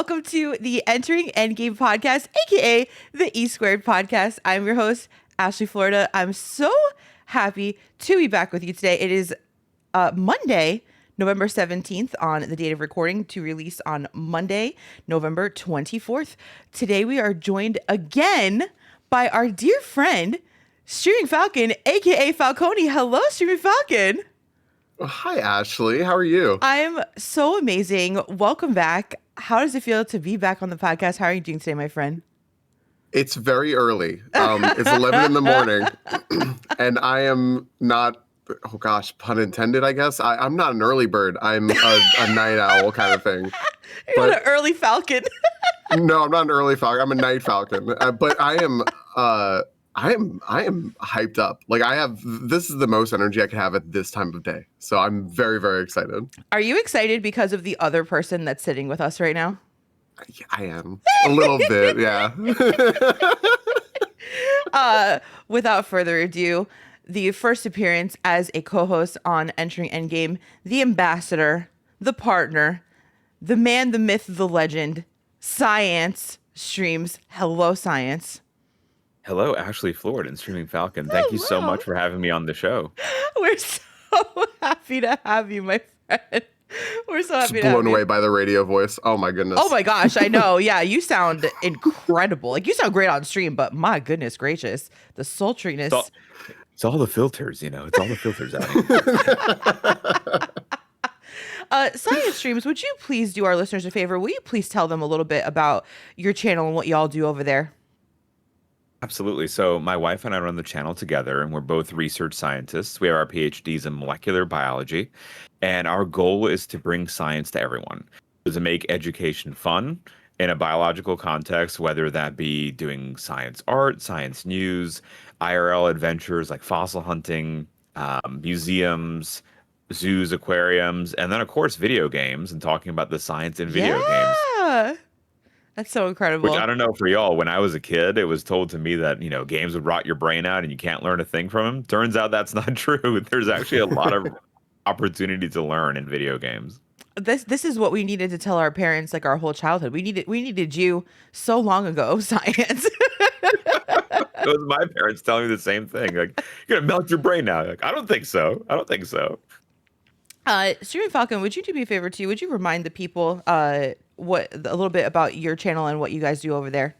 welcome to the Entering Endgame podcast, aka the E Squared podcast. I'm your host, Ashley Florida. I'm so happy to be back with you today. It is Monday, November 17th on the date of recording, to release on Monday, November 24th. Today we are joined again by our dear friend, StreamingFalcon, aka Falcone. Hello, StreamingFalcon. Hi, Ashley. How are you? I'm so amazing. Welcome back. How does it feel to be back on the podcast? How are you doing today, my friend? It's very early. It's 11 in the morning, and I am not, oh gosh, pun intended, I guess. I'm not an early bird. I'm a night owl kind of thing. You're not an early falcon. No, I'm not an early falcon. I'm a night falcon. But I am hyped up. Like this is the most energy I could have at this time of day. So I'm very, very excited. Are you excited because of the other person that's sitting with us right now? Yeah, I am a little bit. Yeah. Without further ado, the first appearance as a co-host on Entering Endgame, the ambassador, the partner, the man, the myth, the legend, Science Streams. Hello, Science. Hello, Ashley Florida and StreamingFalcon. Thank you so much for having me on the show. We're so happy to have you, my friend. We're so happy to have you. Blown away by the radio voice. Oh my goodness. Oh my gosh, I know. Yeah, you sound incredible. Like, you sound great on stream, but my goodness gracious, the sultriness. It's all the filters, you know. It's all the filters out. Science Streams, would you please do our listeners a favor? Will you please tell them a little bit about your channel and what y'all do over there? Absolutely. So my wife and I run the channel together, and we're both research scientists. We have our PhDs in molecular biology, and our goal is to bring science to everyone, to make education fun in a biological context, whether that be doing science art, science news, IRL adventures like fossil hunting, museums, zoos, aquariums, and then, of course, video games and talking about the science in video games. That's so incredible. Which I don't know for y'all. When I was a kid, it was told to me that, you know, games would rot your brain out and you can't learn a thing from them. Turns out that's not true. There's actually a lot of opportunity to learn in video games. This is what we needed to tell our parents, like, our whole childhood. We needed you so long ago, Science. It was my parents telling me the same thing. Like, you're gonna melt your brain now. Like, I don't think so. StreamingFalcon, would you do me a favor too? Would you remind the people a little bit about your channel and what you guys do over there?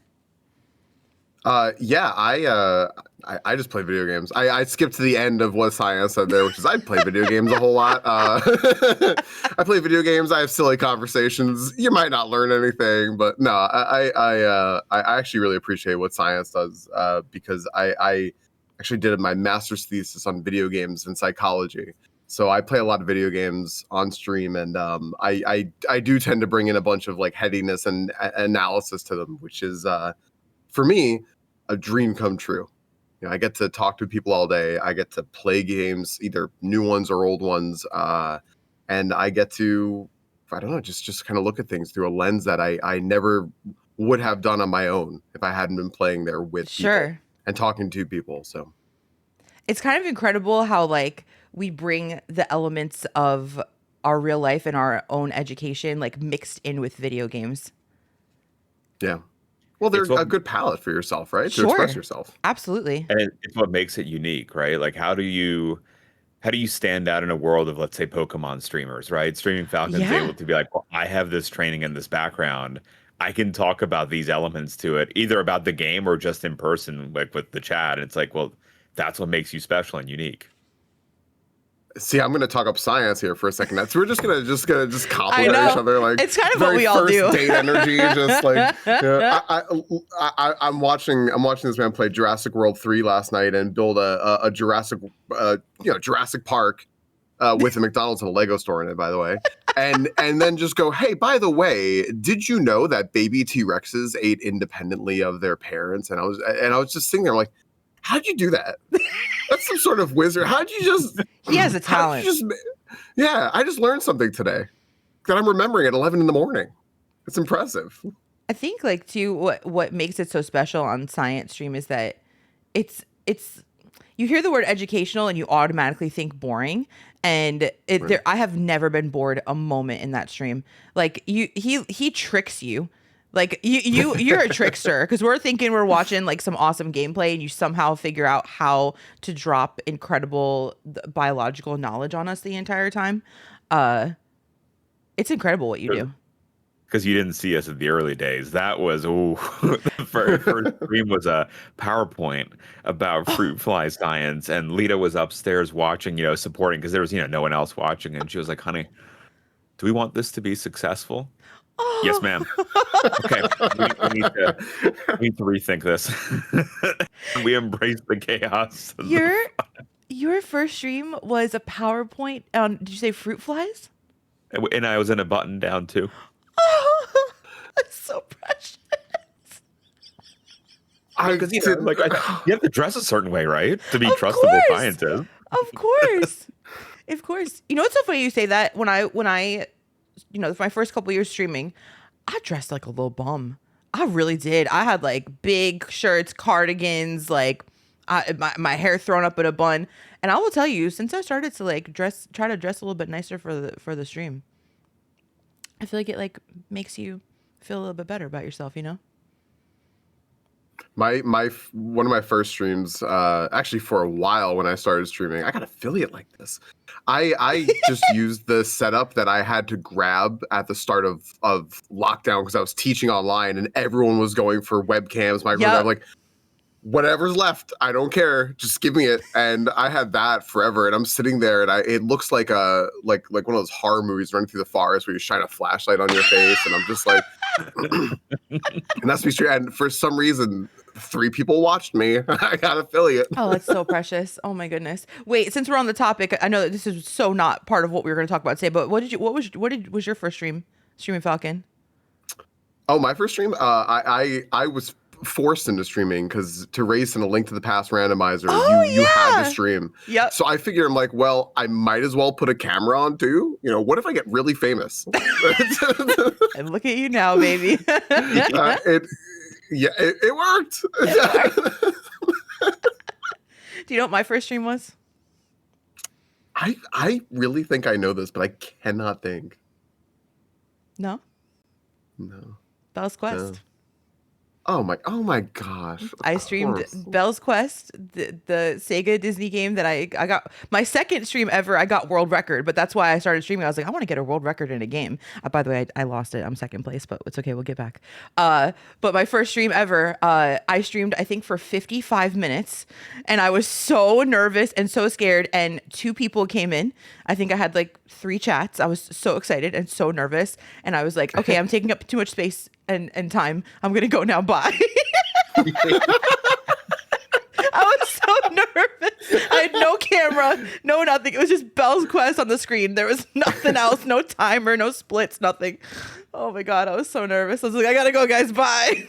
Yeah, I just play video games. I skipped to the end of what Science said there, which is I play video games a whole lot. I play video games. I have silly conversations. You might not learn anything, but no, I actually really appreciate what Science does because I actually did my master's thesis on video games and psychology. So I play a lot of video games on stream, and I do tend to bring in a bunch of like headiness and analysis to them, which is for me a dream come true. You know, I get to talk to people all day. I get to play games, either new ones or old ones, and I get to, I don't know, just kind of look at things through a lens that I never would have done on my own if I hadn't been playing there with people and talking to people. So it's kind of incredible how, like, we bring the elements of our real life and our own education, like, mixed in with video games. Yeah. Well, they're a good palette for yourself, right? Sure. To express yourself. Absolutely. And it's what makes it unique, right? Like, how do you stand out in a world of, let's say, Pokemon streamers, right? StreamingFalcon's able to be like, well, I have this training and this background. I can talk about these elements to it, either about the game or just in person, like with the chat. And it's like, well, that's what makes you special and unique. See, I'm going to talk up Science here for a second. We're just gonna compliment each other, like it's kind of what we all do. Date energy, just like you know, I'm watching this man play Jurassic World 3 last night and build a Jurassic Park with a McDonald's and a Lego store in it, by the way, and then just go, hey, by the way, did you know that baby T-Rexes ate independently of their parents? And I was just sitting there like, how'd you do that? That's some sort of wizard. How'd you just... He has a talent. I just learned something today that I'm remembering at 11 in the morning. It's impressive. I think, like, too, what makes it so special on Science Stream is that it's you hear the word educational and you automatically think boring. And I have never been bored a moment in that stream. Like he tricks you. Like you're a trickster, because we're thinking we're watching like some awesome gameplay and you somehow figure out how to drop incredible biological knowledge on us the entire time. It's incredible what you do. Because you didn't see us in the early days. That was, the first stream was a PowerPoint about fruit fly science, and Lita was upstairs watching, supporting, because there was, no one else watching, and she was like, honey, do we want this to be successful? Oh. Yes, ma'am. Okay, we need to rethink this. We embrace the chaos. Your first stream was a PowerPoint on, did you say fruit flies? And I was in a button down too. Oh, that's so precious. Because you have to dress a certain way, right, to be trustable scientist. Of course, of course. It's so funny you say that. When I, my first couple years streaming, I dressed like a little bum. I really did. I had like big shirts, cardigans, like my hair thrown up in a bun. And I will tell you, since I started to like try to dress a little bit nicer for the stream, I feel like it like makes you feel a little bit better about yourself, My one of my first streams, actually for a while when I started streaming, I got affiliate like this. I just used the setup that I had to grab at the start of lockdown, because I was teaching online and everyone was going for webcams. I'm like, whatever's left, I don't care, just give me it. And I had that forever, and I'm sitting there, and it looks like like one of those horror movies running through the forest where you shine a flashlight on your face, and I'm just like, and that's me straight. And for some reason, 3 people watched me. I got affiliate. Oh, that's so precious. Oh my goodness. Wait, since we're on the topic, I know that this is so not part of what we were going to talk about today, but what was your first stream? StreamingFalcon? Oh, my first stream? I was forced into streaming because to race in a Link to the Past randomizer, you had to stream. Yep. So I figured, I'm like, well, I might as well put a camera on too. What if I get really famous? And look at you now, baby. It worked. Do you know what my first stream was? I really think I know this, but I cannot think. No. Bell's Quest. No. Oh my gosh. I streamed Bell's Quest, the Sega Disney game that I got my second stream ever. I got world record, but that's why I started streaming. I was like, I want to get a world record in a game. By the way, I lost it. I'm second place, but it's okay. We'll get back. But my first stream ever, I streamed, I think, for 55 minutes, and I was so nervous and so scared. And 2 people came in. I think I had like 3 chats. I was so excited and so nervous, and I was like, okay, I'm taking up too much space and time. I'm gonna go now. Bye. I was so nervous. I had no camera, no nothing. It was just Bell's Quest on the screen. There was nothing else, no timer, no splits, nothing. Oh my God, I was so nervous. I was like, I gotta go, guys. Bye.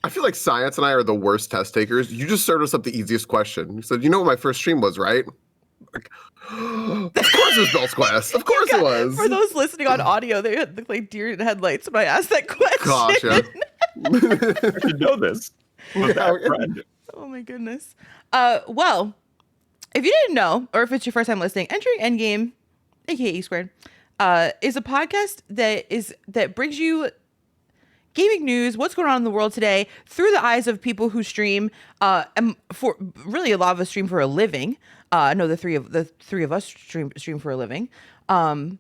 I feel like Science and I are the worst test takers. You just served us up the easiest question. You said, you know what my first stream was, right? Like, of course it was Bell's Quest. Of course it was. For those listening on audio, they had like deer in headlights when I asked that question. Gosh, yeah. I should know this. Oh my goodness. Well, if you didn't know, or if it's your first time listening, Entering Endgame, aka E Squared, is a podcast that brings you gaming news, what's going on in the world today, through the eyes of people who stream, and for really a lot of us stream for a living. I know the three of us stream for a living. And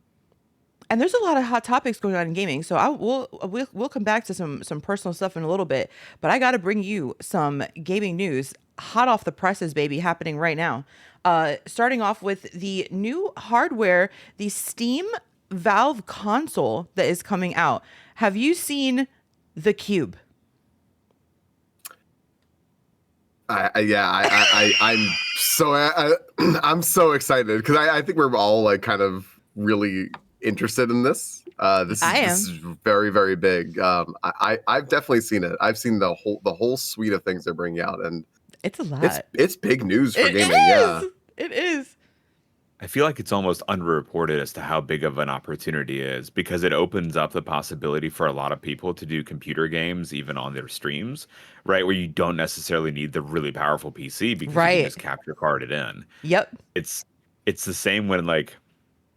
there's a lot of hot topics going on in gaming. So we'll come back to some personal stuff in a little bit, but I got to bring you some gaming news hot off the presses, baby, happening right now. Starting off with the new hardware, the Steam Valve console that is coming out. Have you seen the Cube? I'm so excited because I think we're all like kind of really interested in this. This is very, very big. I've definitely seen it. I've seen the whole suite of things they're bringing out, and it's a lot. It's big news for gaming. Is. Yeah, it is. I feel like it's almost underreported as to how big of an opportunity it is because it opens up the possibility for a lot of people to do computer games even on their streams, right? Where you don't necessarily need the really powerful PC because you can Right. just capture card it in. Yep. It's it's the same when like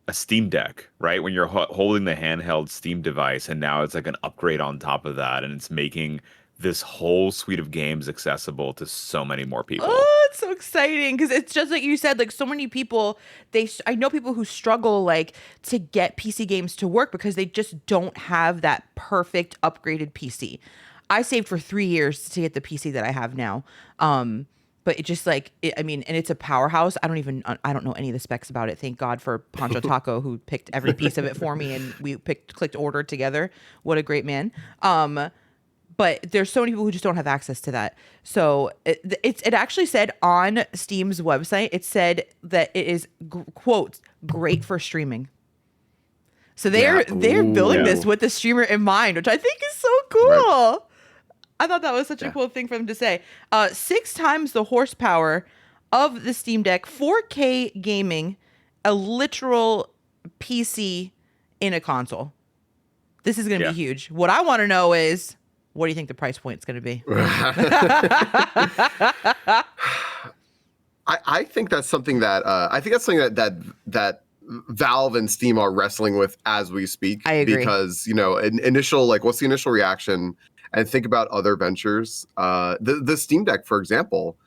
a Steam Deck, right? When you're holding the handheld Steam device and now it's like an upgrade on top of that and it's making this whole suite of games accessible to so many more people. Oh, it's so exciting because it's just like you said, like so many people, I know people who struggle like to get PC games to work because they just don't have that perfect upgraded PC. I saved for 3 years to get the PC that I have now. But it just like, I mean, and it's a powerhouse. I don't know any of the specs about it. Thank God for Pancho Taco who picked every piece of it for me and we clicked order together. What a great man. But there's so many people who just don't have access to that. So it actually said on Steam's website, it said that it is quote great for streaming. So they're building this with the streamer in mind, which I think is so cool. Right. I thought that was such a cool thing for them to say. 6 times the horsepower of the Steam Deck, 4K gaming, a literal PC in a console. This is going to be huge. What I want to know is, what do you think the price point is going to be? I think that's something that that Valve and Steam are wrestling with as we speak. I agree. Because, initial, like, what's the initial reaction? And think about other ventures. The Steam Deck, for example,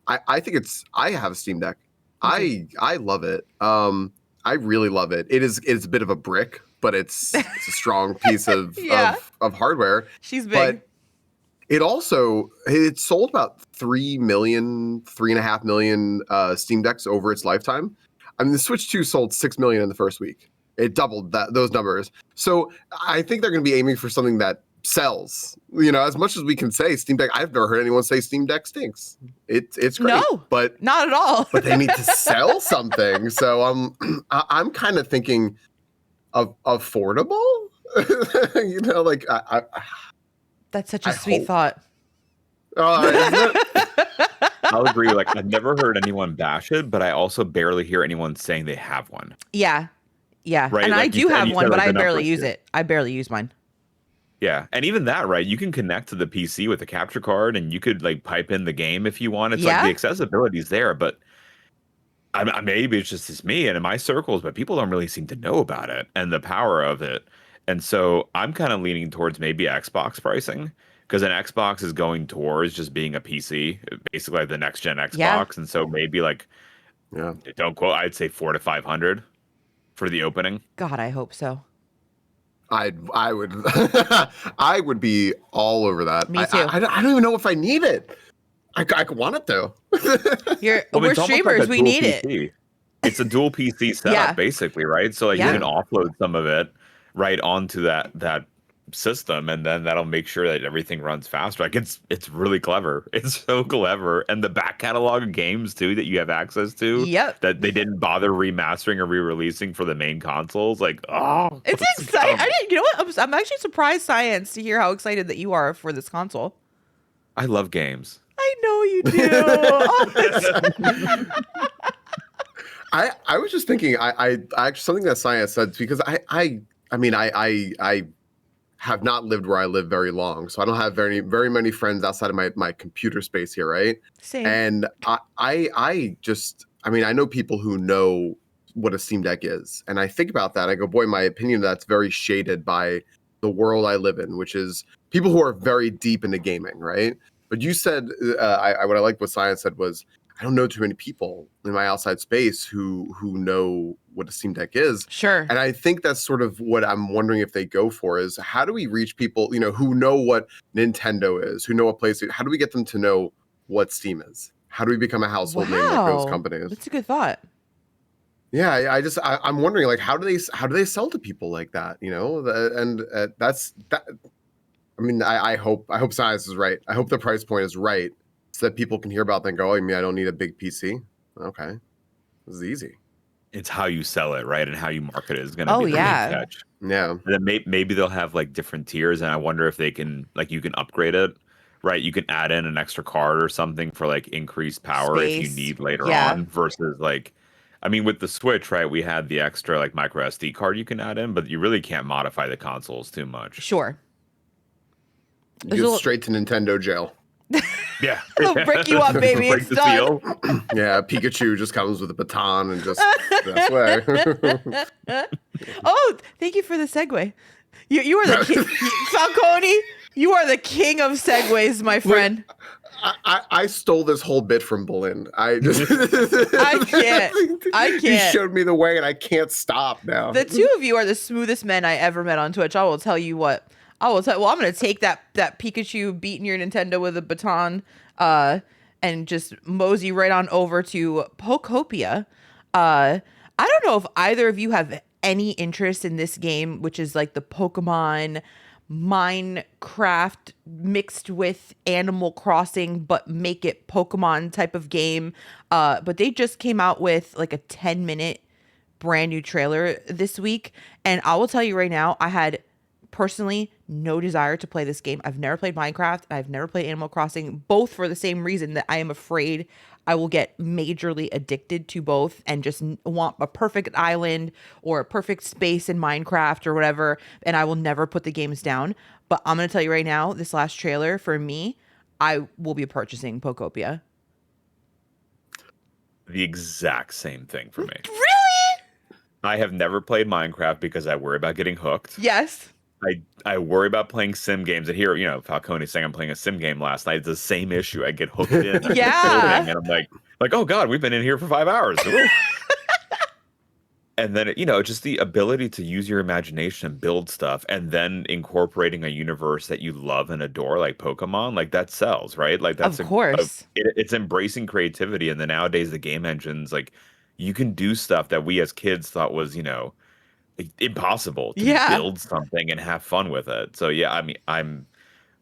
I think I have a Steam Deck. I love it. I really love it. It's a bit of a brick, but it's a strong piece of hardware. She's big. But it sold about 3.5 million Steam Decks over its lifetime. I mean, the Switch 2 sold 6 million in the first week. It doubled those numbers. So I think they're going to be aiming for something that sells. As much as we can say Steam Deck, I've never heard anyone say Steam Deck stinks. It's great. No, but not at all. But they need to sell something. So I'm kind of thinking of affordable. Like that's such a sweet thought. Isn't it? I'll agree. Like, I've never heard anyone bash it, but I also barely hear anyone saying they have one. Yeah. Right? Like I do have one, but I barely use it. I barely use mine. Yeah. And even that, right? You can connect to the PC with a capture card and you could like pipe in the game if you want. It's like the accessibility is there, but maybe it's just me and in my circles, but people don't really seem to know about it and the power of it. And so I'm kind of leaning towards maybe Xbox pricing because an Xbox is going towards just being a PC, basically like the next gen Xbox. Yeah. And so maybe like, don't quote, I'd say 400 to 500 for the opening. God, I hope so. I would I would be all over that. Me too. I don't even know if I need it. I want it though. We're streamers. Like we need PC. it. It's a dual PC setup, basically, right? So like you can offload some of it right onto that system, and then that'll make sure that everything runs faster. Like it's really clever. It's so clever, and the back catalog of games too that you have access to. That they didn't bother remastering or re-releasing for the main consoles. Like, it's exciting. You know what? I'm actually surprised, Science, to hear how excited that you are for this console. I love games. I know you do. I was just thinking. I actually something that Science said because I have not lived where I live very long, so I don't have very many friends outside of my computer space here, right? Same. And I know people who know what a Steam Deck is, and I think about that. I go, boy, my opinion that's very shaded by the world I live in, which is people who are very deep into gaming, right? But you said, what I liked what Science said was, I don't know too many people in my outside space who know what a Steam Deck is. Sure. And I think that's sort of what I'm wondering if they go for is how do we reach people, who know what Nintendo is, who know what PlayStation, how do we get them to know what Steam is? How do we become a household name like those companies? That's a good thought. Yeah, I'm wondering, like, how do they sell to people like that? That's that. I mean, I hope Science is right. I hope the price point is right, so that people can hear about that and go, I don't need a big PC. Okay, this is easy. It's how you sell it, right, and how you market it is going to be the main catch. Yeah. And then maybe they'll have like different tiers, and I wonder if they can you can upgrade it, right? You can add in an extra card or something for like increased power if you need later on, versus like I mean, with the Switch, right, we had the extra like micro SD card you can add in, but you really can't modify the consoles too much. Sure. You go straight to Nintendo jail. Yeah. They'll break you up, baby. Break It's the done. seal. Yeah, Pikachu just comes with a baton and just that's way. Oh, thank you for the segue. You are the king, Falcone. You are the king of segues, my friend. I stole this whole bit from Bolin. I can't. He showed me the way, and I can't stop now. The two of you are the smoothest men I ever met on Twitch. I will tell you what. Well, I'm gonna take that Pikachu beating your Nintendo with a baton, and just mosey right on over to Pokopia. I don't know if either of you have any interest in this game, which is like the Pokemon Minecraft mixed with Animal Crossing, but make it Pokemon type of game. But they just came out with like a 10-minute brand new trailer this week. And I will tell you right now, I had personally no desire to play this game. I've never played Minecraft. I've never played Animal Crossing, both for the same reason that I am afraid I will get majorly addicted to both and just want a perfect island or a perfect space in Minecraft or whatever, and I will never put the games down. But I'm going to tell you right now, this last trailer for me, I will be purchasing Pokopia. The exact same thing for me. Really? I have never played Minecraft because I worry about getting hooked. Yes. I worry about playing sim games, and here, Falcone saying I'm playing a sim game last night. It's the same issue. I get hooked in, Yeah. and I'm like, oh god, we've been in here for 5 hours. And then just the ability to use your imagination and build stuff, and then incorporating a universe that you love and adore, like Pokemon, like that sells, right? Like that's Of course. it's embracing creativity, and then nowadays the game engines, like you can do stuff that we as kids thought was impossible to build something and have fun with it. So yeah, I mean, I'm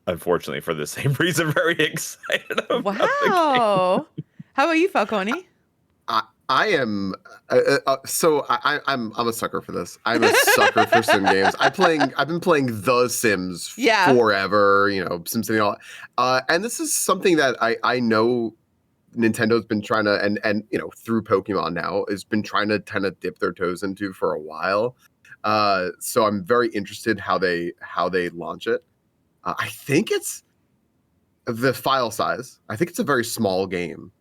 unfortunately for the same reason very excited about the game. How about you, Falcone? I am I'm a sucker for this. I'm a sucker for sim games. I've been playing The Sims forever, SimCity all. And this is something that I know Nintendo's been trying to and through Pokemon now has been trying to kind of dip their toes into for a while. So I'm very interested how they launch it. I think it's the file size. I think it's a very small game.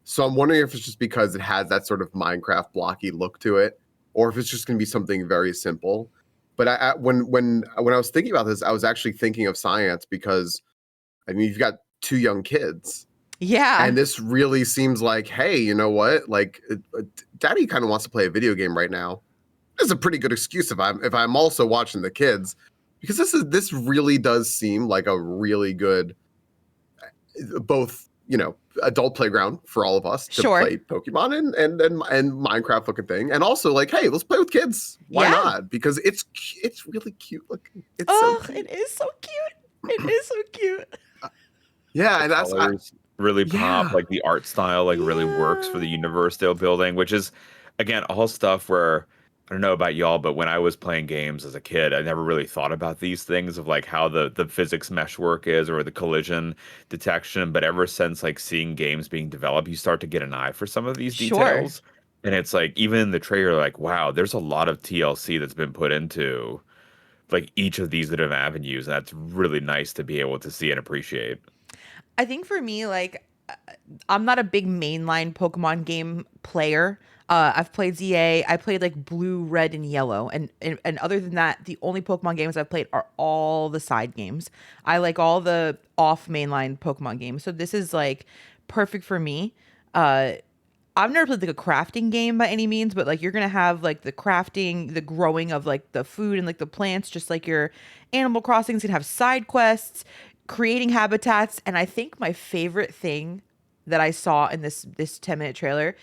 So I'm wondering if it's just because it has that sort of Minecraft blocky look to it, or if it's just going to be something very simple. But when I was thinking about this, I was actually thinking of science because, I mean, you've got two young kids. Yeah. And this really seems like, hey, you know what? Like, Daddy kind of wants to play a video game right now. This is a pretty good excuse if I'm also watching the kids, because this really does seem like a really good, both adult playground for all of us to play Pokemon and Minecraft looking thing, and also like, hey, let's play with kids. Why not? Because it's really cute looking. It's so cute. It is so cute. It is so cute. Yeah, and that's really pop. Like the art style really works for the universe they're building, which is again all stuff where I don't know about y'all, but when I was playing games as a kid, I never really thought about these things of like how the physics meshwork is or the collision detection. But ever since like seeing games being developed, you start to get an eye for some of these details. And it's like, even in the trailer, like, wow, there's a lot of TLC that's been put into like each of these different avenues. And that's really nice to be able to see and appreciate. I think for me, like, I'm not a big mainline Pokemon game player. I've played ZA. I played like blue, red, and yellow. And other than that, the only Pokemon games I've played are all the side games. I like all the off mainline Pokemon games. So this is like perfect for me. I've never played like a crafting game by any means, but like you're going to have like the crafting, the growing of like the food and like the plants, just like your Animal Crossings can have side quests, creating habitats. And I think my favorite thing that I saw in this 10-minute trailer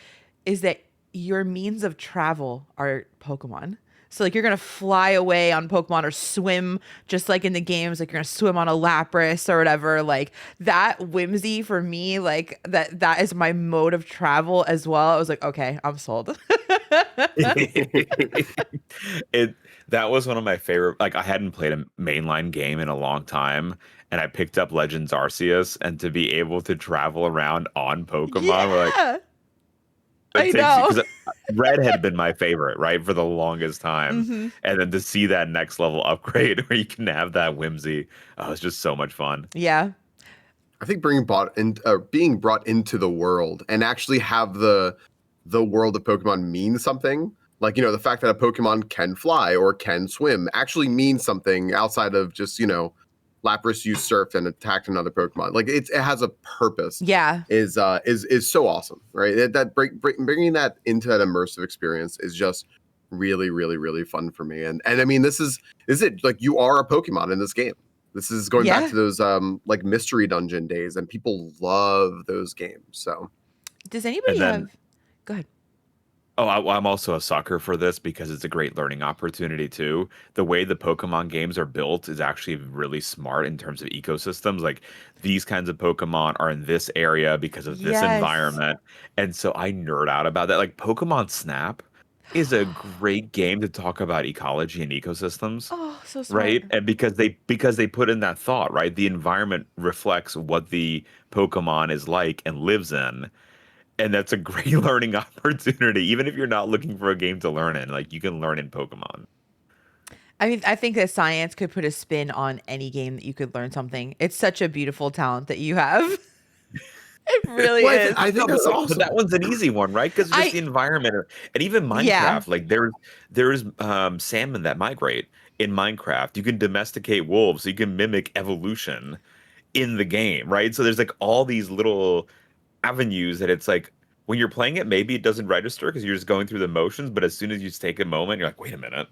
is that your means of travel are Pokemon. So like you're gonna fly away on Pokemon or swim just like in the games, like you're gonna swim on a Lapras or whatever. Like that whimsy for me, like that is my mode of travel as well. I was like, okay, I'm sold. That was one of my favorite. Like I hadn't played a mainline game in a long time, and I picked up Legends Arceus, and to be able to travel around on Pokemon, we're like, I know. Because red had been my favorite, right, for the longest time, Hmm. and then to see that next level upgrade where you can have that whimsy, oh, it's just so much fun. Yeah. I think being brought into the world and actually have the world of Pokemon mean something. Like, the fact that a Pokemon can fly or can swim actually means something outside of just, Lapras used surf and attacked another Pokemon. Like it has a purpose. Yeah. Is so awesome, right? Bringing that into that immersive experience is just really, really, really fun for me. And I mean, this is it. Like you are a Pokemon in this game. This is going back Yeah. to those like mystery dungeon days, and people love those games. So Does anybody And then have? Go ahead. Oh, I'm also a sucker for this because it's a great learning opportunity too. The way the Pokemon games are built is actually really smart in terms of ecosystems. Like these kinds of Pokemon are in this area because of this Yes. environment. And so I nerd out about that. Like Pokemon Snap is a great game to talk about ecology and ecosystems, Oh, so smart. right? And because they put in that thought, right? The environment reflects what the Pokemon is like and lives in. And that's a great learning opportunity, even if you're not looking for a game to learn in. Like you can learn in Pokemon. I mean, I think that science could put a spin on any game that you could learn something. It's such a beautiful talent that you have. It really well, is. I think No, that's but that awesome. one's an easy one, right? Because just I the environment, and even Yeah. Minecraft. Like there's salmon that migrate in Minecraft. You can domesticate wolves. So you can mimic evolution in the game, right? So there's like all these little avenues that it's like when you're playing it, maybe it doesn't register because you're just going through the motions. But as soon as you take a moment, you're like, wait a minute,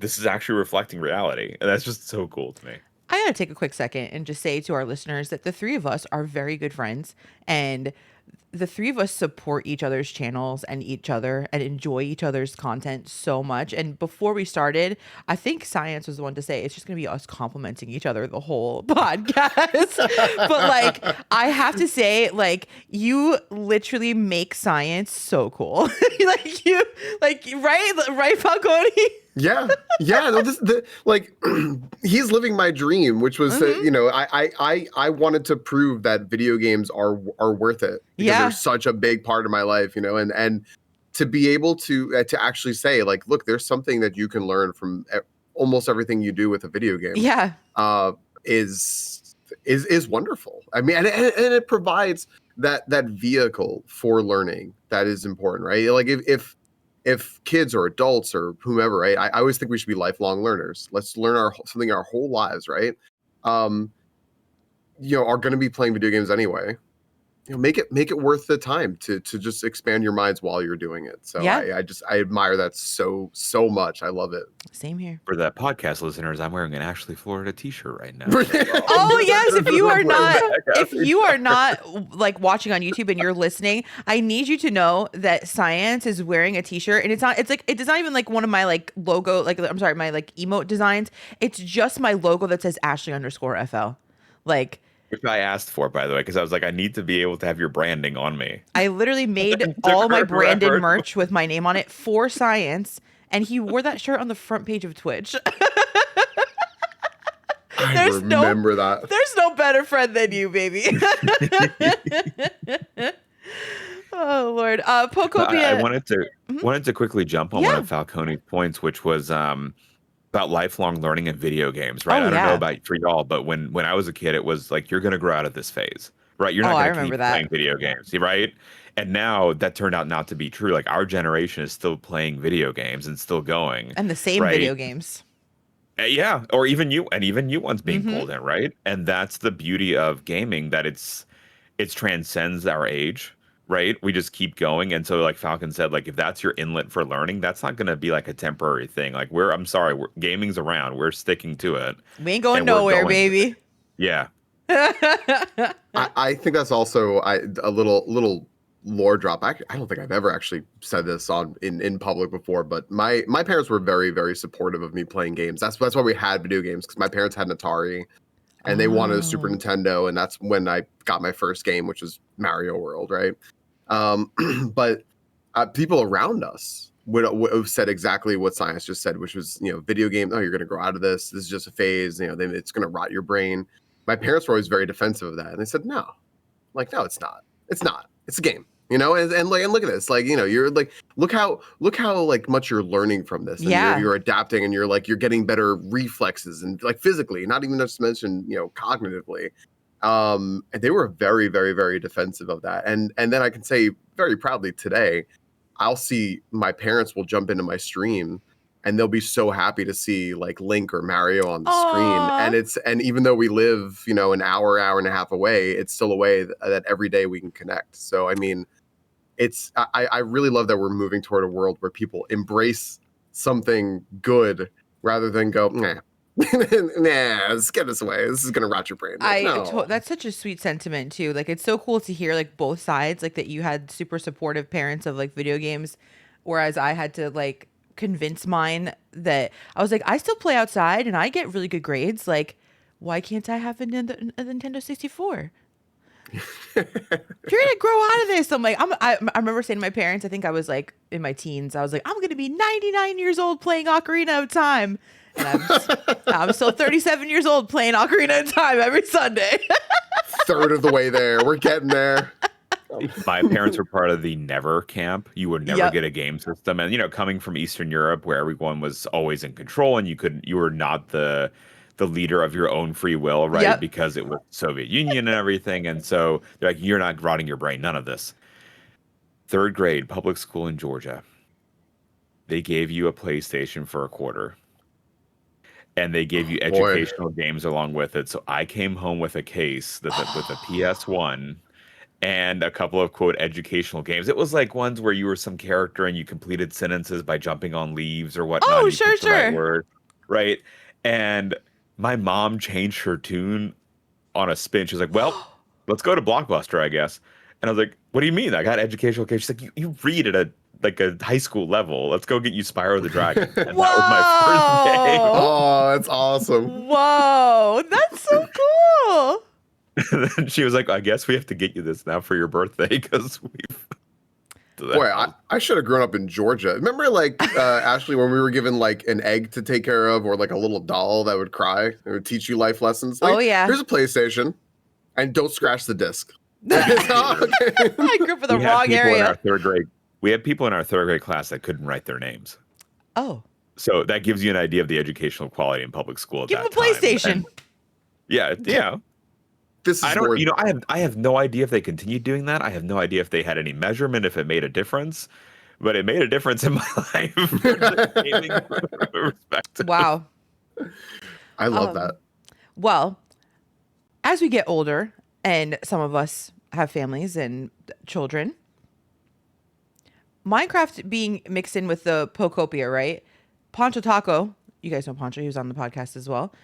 this is actually reflecting reality, and that's just so cool to me. I gotta take a quick second and just say to our listeners that the three of us are very good friends, and the three of us support each other's channels and each other and enjoy each other's content so much. And before we started, I think Science was the one to say it's just gonna be us complimenting each other the whole podcast. But like, I have to say, like, you literally make Science so cool. Like you, like right, Falcone. Yeah, yeah. No, like he's living my dream, which was that Hmm. I wanted to prove that video games are worth it because they're Yeah, such a big part of my life, and to be able to actually say like, look, there's something that you can learn from almost everything you do with a video game, yeah, uh, is wonderful. I mean, and it provides that vehicle for learning that is important, right? Like if kids or adults or whomever, right? I always think we should be lifelong learners. Let's learn something our whole lives, right? Um, are going to be playing video games anyway. Make it worth the time to just expand your minds while you're doing it. So yeah. I admire that so much. I love it. Same here. For the podcast listeners, I'm wearing an Ashley Florida T-shirt right now. Oh yes, if you are Every not like watching on YouTube and you're listening, I need you to know that Science is wearing a t-shirt and it's not even like one of my like logo, like I'm sorry, my like emote designs. It's just my logo that says Ashley_FL. Like Which I asked for, by the way, because I was like, I need to be able to have your branding on me. I literally made And took all my her branded forever. merch with my name on it for Science, and he wore that shirt on the front page of Twitch. I There's remember that. There's no better friend than you, baby. Oh Lord. But I Pokopia. wanted to quickly jump on one Yeah. of Falcone's points, which was about lifelong learning in video games, right? Oh I don't know yeah. about for y'all, but when I was a kid, it was like you're gonna grow out of this phase, right? You're Oh, not I gonna remember keep that. playing video games, right? And now that turned out not to be true. Like our generation is still playing video games and still going, And the same right? video games. Yeah, or even you ones being Mm-hmm. pulled in, right? And that's the beauty of gaming, that it transcends our age, right? We just keep going. And so like Falcon said, like if that's your inlet for learning, that's not going to be like a temporary thing. Like I'm sorry, gaming's around. We're sticking to it We ain't going and we're nowhere, going with it. baby. Yeah. I think that's also a little lore drop. I don't think I've ever actually said this in public before, but my parents were very, very supportive of me playing games. That's why we had video games, because my parents had an Atari and they wanted a Super Oh. Nintendo, and that's when I got my first game, which was Mario World, right? But people around us would have said exactly what Science just said, which was, video game. Oh, you're going to grow out of this. This is just a phase. Then it's going to rot your brain. My parents were always very defensive of that, and they said, "No, like, no, it's not. It's not. It's a game. You know, and look at this, like, you know, you're like, look how like much you're learning from this, and Yeah. you're adapting, and you're getting better reflexes, and like physically, not even just to mention, you know, cognitively. And they were very, very, very defensive of that, and then I can say very proudly today, I'll see my parents will jump into my stream, and they'll be so happy to see like Link or Mario on the screen, Aw. and even though we live, you know, an hour and a half away, it's still a way that every day we can connect. So I mean, I really love that we're moving toward a world where people embrace something good rather than go, nah, let's get this away. This is gonna rot your brain. Like, no. That's such a sweet sentiment too. Like it's so cool to hear like both sides, like that you had super supportive parents of like video games, whereas I had to like convince mine that I was like, I still play outside and I get really good grades. Like, why can't I have a Nintendo 64? You're gonna grow out of this. I'm like, I remember saying to my parents, I think I was like in my teens, I was like, I'm gonna be 99 years old playing Ocarina of Time. And I'm still 37 years old playing Ocarina of Time every Sunday. Third of the way there. We're getting there. My parents were part of the never camp. You would never get a game system. And, you know, coming from Eastern Europe where everyone was always in control and you were not the leader of your own free will, right? Yep. Because it was Soviet Union and everything. And so they're like, you're not rotting your brain. None of this. Third grade, public school in Georgia. They gave you a PlayStation for a quarter. And they gave you educational games along with it. So I came home with a case with a PS1 and a couple of, quote, educational games. It was like ones where you were some character and you completed sentences by jumping on leaves or whatnot. Oh, You sure, picked the right sure. word, right? And my mom changed her tune on a spin. She was like, well, let's go to Blockbuster, I guess. And I was like, what do you mean? I got educational games. She's like, you read at a high school level. Let's go get you Spyro the Dragon. And Whoa! that was my first game. Oh, that's awesome. Whoa, that's so cool. And then she was like, I guess we have to get you this now for your birthday because we've. Boy, I should have grown up in Georgia. Remember, like, Ashley, when we were given like an egg to take care of, or like a little doll that would cry and would teach you life lessons? Like, Oh, yeah. Here's a PlayStation, and don't scratch the disc. I grew up in the wrong area. We had people in our third grade class that couldn't write their names. Oh. So that gives you an idea of the educational quality in public school at Give that them a PlayStation. And yeah. This is I have no idea if they continued doing that. I have no idea if they had any measurement, if it made a difference, but it made a difference in my life. Wow. I love that. Well, as we get older and some of us have families and children, Minecraft being mixed in with the Pokopia, right? Poncho Taco, you guys know Poncho, he was on the podcast as well.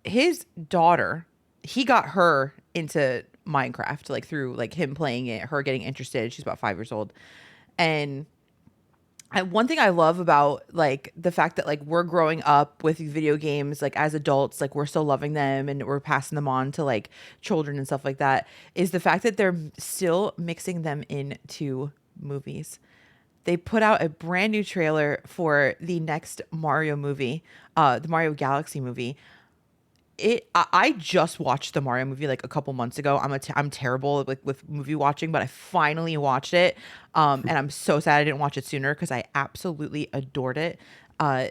His daughter, he got her into Minecraft, like through like him playing it, her getting interested. She's about 5 years old. And one thing I love about like the fact that like we're growing up with video games, like as adults, like we're still loving them and we're passing them on to like children and stuff like that, is the fact that they're still mixing them into movies. They put out a brand new trailer for the next Mario movie, the Mario Galaxy movie. I just watched the Mario movie like a couple months ago. I'm terrible with movie watching, but I finally watched it. And I'm so sad I didn't watch it sooner because I absolutely adored it.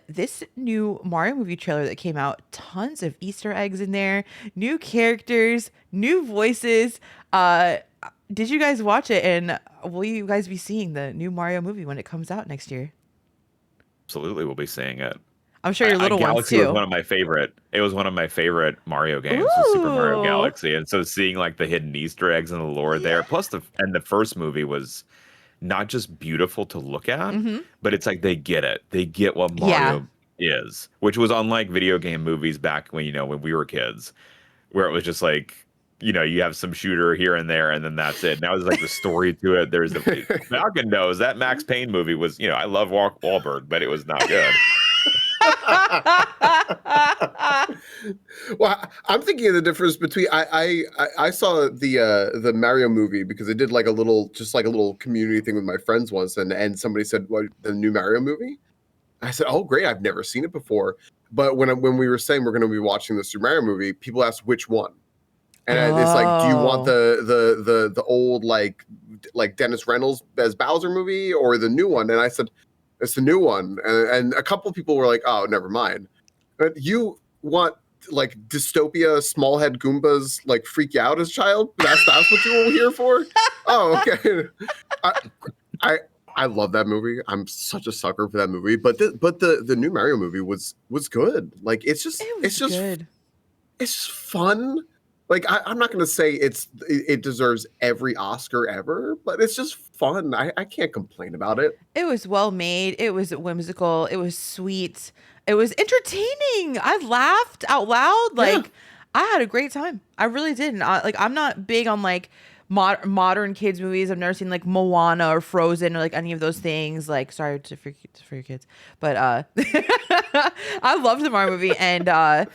This new Mario movie trailer that came out, tons of Easter eggs in there, new characters, new voices. Did you guys watch it? And will you guys be seeing the new Mario movie when it comes out next year? Absolutely, we'll be seeing it. I'm sure your little ones Galaxy too. was one of my favorite. It was one of my favorite Mario games, was Super Mario Ooh. Galaxy, and so seeing like the hidden Easter eggs and the lore there, plus the first movie was not just beautiful to look at, but it's like they get it. They get what Mario is, which was unlike video game movies back when when we were kids, where it was just like you have some shooter here and there, and then that's it. Now there's like the story to it. There's the Falcon knows that Max Payne movie was I love Wahlberg, but it was not good. Well, I'm thinking of the difference between I saw the Mario movie because I did like a little community thing with my friends once, and somebody said, "What, the new Mario movie?" I said, "Oh, great! I've never seen it before." But when we were saying we're going to be watching the Super Mario movie, people asked which one. And it's like, do you want Oh. the old like Dennis Reynolds as Bowser movie or the new one? And I said, it's the new one. And a couple of people were like, oh, never mind. But you want like dystopia, small head Goombas like freak you out as a child? That's what you were here for? Oh, okay. I love that movie. I'm such a sucker for that movie. But the new Mario movie was good. Like It was good. it's just fun. Like I'm not gonna say it deserves every Oscar ever, but it's just fun. I can't complain about it. It was well made. It was whimsical. It was sweet. It was entertaining. I laughed out loud. Yeah. Like I had a great time. I really did. And I'm not big on like modern kids movies. I've never seen like Moana or Frozen or like any of those things. Like sorry for your kids, but I loved the Mario movie, and I'm